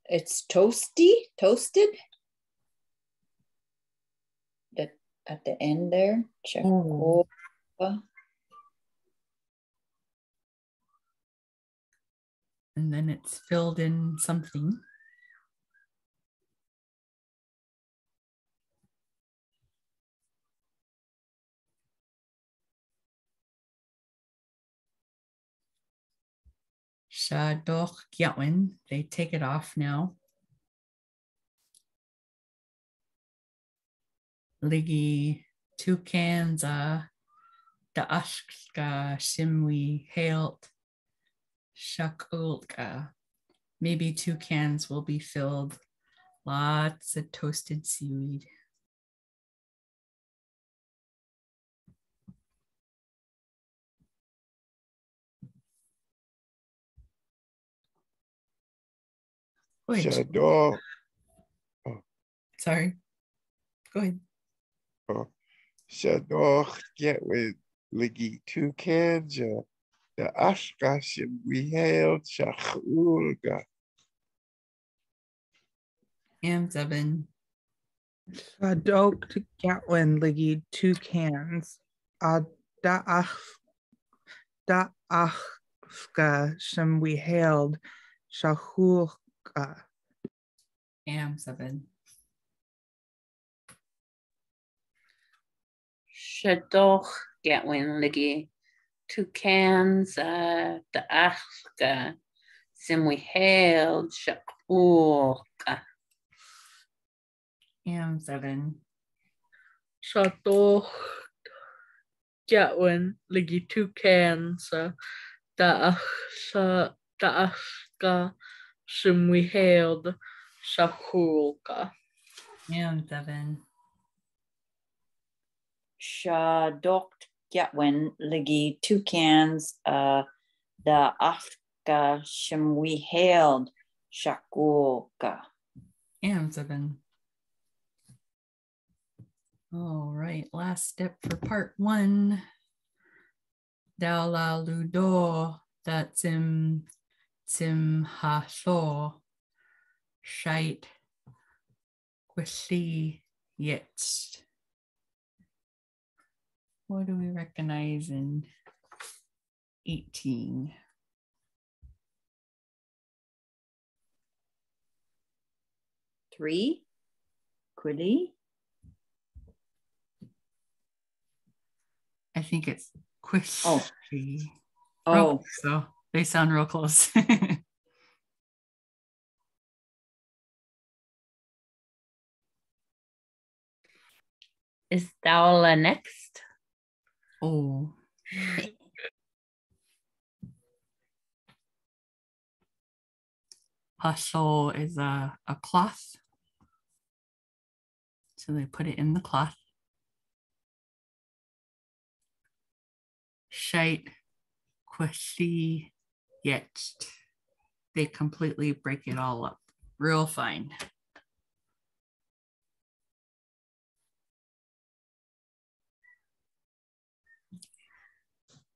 It's toasted. That at the end there. Oh. And then it's filled in something. Shadoch Gyatwin, they take it off now. Ligi Tukanza the Ashka Shimwi Hailed Shakulka. Maybe 2 cans will be filled. Lots of toasted seaweed. Shadok. Oh, Sorry. Go ahead. oh. Shadok get with Ligi 2 cans. The Ashkashim we hailed Shachulga. And 7. Shadok to Gatwin Ligi 2 cans. Da'achska Shem we hailed Shahulka. And 7. Shadoch Gatwin Ligi 2 cans the Ashka Sim we hailed Shakulka. And 7. Shatoch Gatwin Ligi 2 cans Da'achka Shimwi hailed Shahulka. And 7. Shadok Gatwin Ligi 2 cans the Afka Shem we hailed Shakulka. And 7. All right, last step for part 1. Dala ludo that sim haso shite quisi yet. What do we recognize in 18? Three, Quilly. I think it's quisi. Oh, So they sound real close. Is Dowla next? Oh. Hustle is a cloth. So they put it in the cloth. Shite quasi yet. They completely break it all up real fine.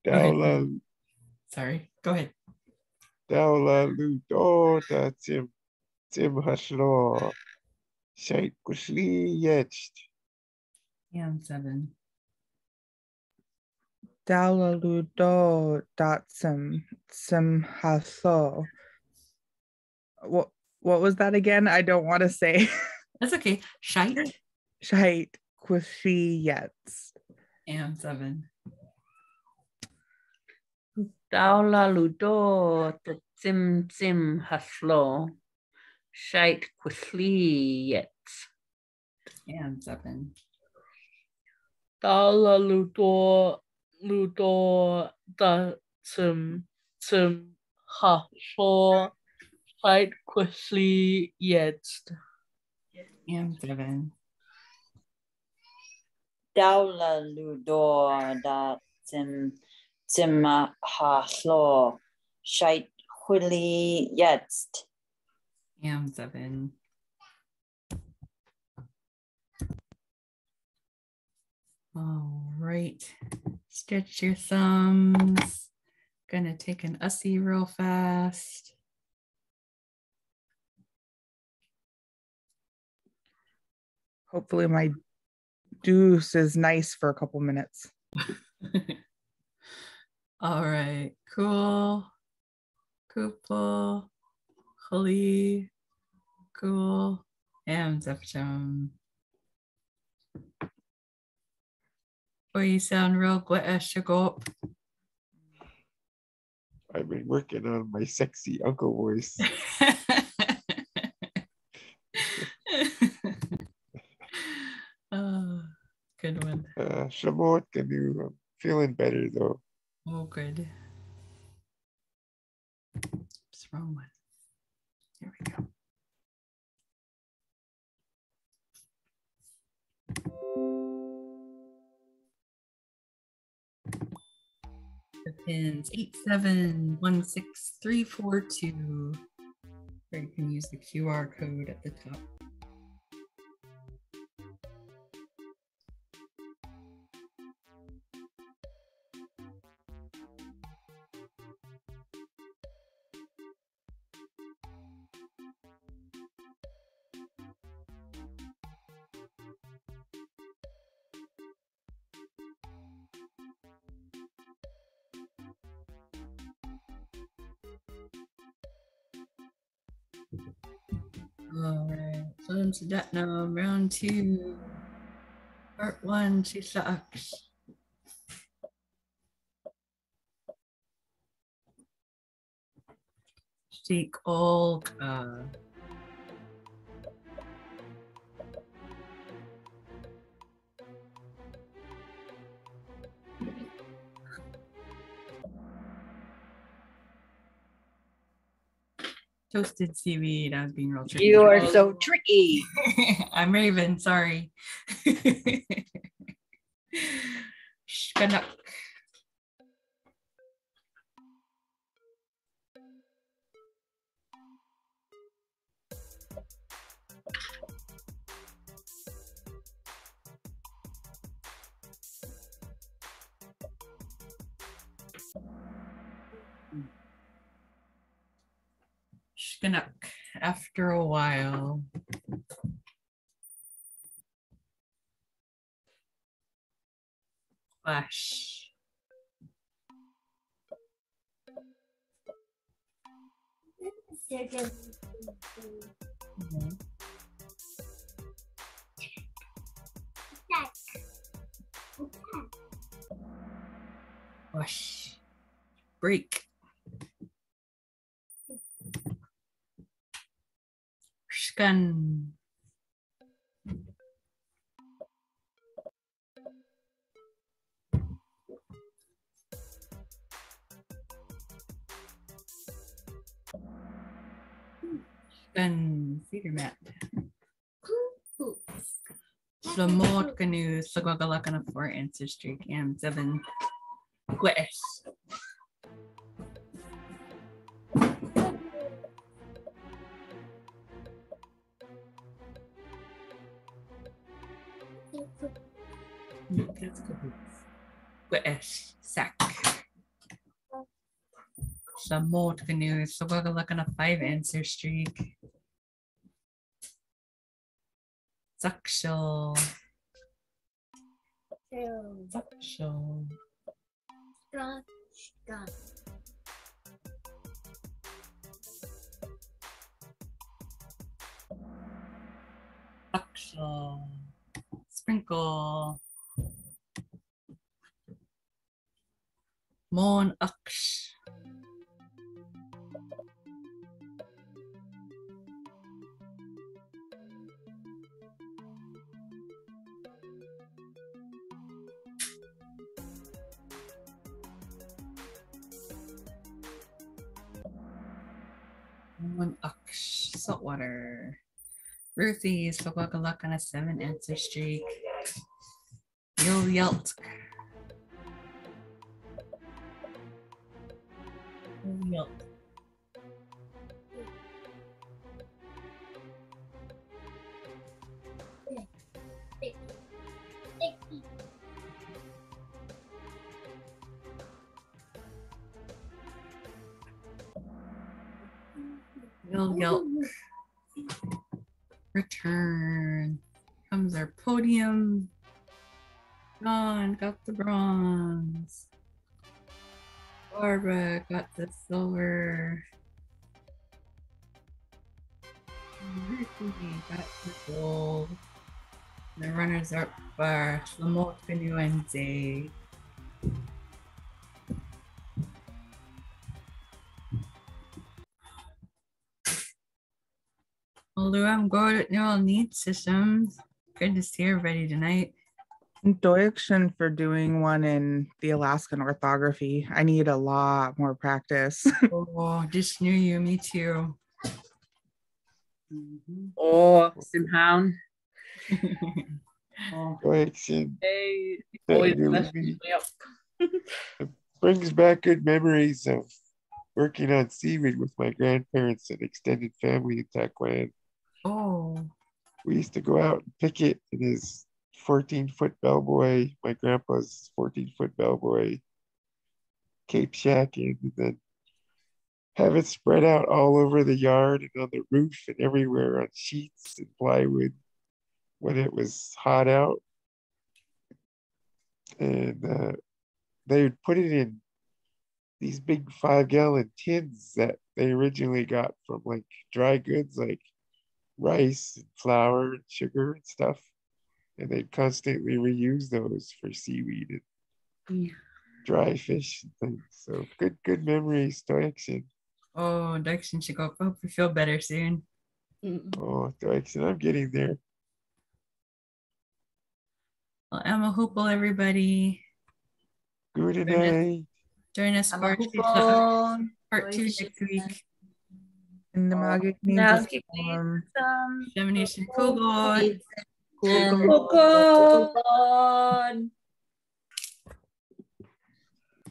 Dowla. Sorry, go ahead. Dowla ludo da Tim Hashlo. Shait Kushli Yetcht. And 7. Dalaludo Datsim Simhaso. What was that again? I don't want to say. That's okay. Shite. Shite Quishiyets. And 7. Daula ludo the sim haslo. Shite quickly yet. And 7. Dala ludo da zum haslo fight quickly jetzt. And 7. Daula ludor da zim haslo scheit hwili jetzt. And 7. All right. Stretch your thumbs. Gonna take an Ussie real fast. Hopefully my deuce is nice for a couple minutes. All right. Cool. Kupal. Khali. Cool. And Zepchum. Boy, you sound real Shagop. I've been working on my sexy uncle voice. Oh, good one. Shamot Canoe. I'm feeling better though. Oh, good. What's wrong one? Here we go. The pins 8716342. Or you can use the QR code at the top. All right, so to that now, round 2, part 1, Sila'ask. Take all toasted seaweed. I was being real tricky. You are so tricky. I'm Raven, sorry. Shkanak. Shkanak. After a while. Flash. Wash. Break. Shkan. Shkan. Feeder mat. Slamot canoe. Sagwagalakana 4 answer streak. And 7. West. That's good. West. Sack. Slamot canoe. Sagwagalakana 5 answer streak. Zakshal. Zakshal. Zakshal. Sprinkle. Sm'algyax. Sm'algyax. Saltwater. Ruthie, Swagaluck on a 7-answer streak. Yelt. Yelt. Yelt. Return. Comes our podium. John got the bronze. Barbara got the silver. Ricky got the gold. The runners up are Sm'algyax. Although I'm good at neural needs systems. Good to see everybody tonight. Doykshin for doing one in the Alaskan orthography. I need a lot more practice. Oh, just knew you. Me too. Oh, Simhound. Doykshin. Hey, That always really messes me up. brings back good memories of working on seaweed with my grandparents and extended family in Taquan. Oh, We used to go out and pick it in his 14-foot bellboy, my grandpa's 14-foot bellboy, Cape Shack, and then have it spread out all over the yard and on the roof and everywhere on sheets and plywood when it was hot out. And they would put it in these big 5-gallon tins that they originally got from like dry goods like rice and flour and sugar and stuff. And they'd constantly reuse those for seaweed and dry fish and things. So good memories, Doykshin. oh, Dixon should go. Hope you feel better soon. Oh, Doykshin, I'm getting there. Well, Emma Hoople, everybody. Good night. Join us for Amahupon. part 2 next week. In the magic Now means give me storm. some Examination Kugel. Cool.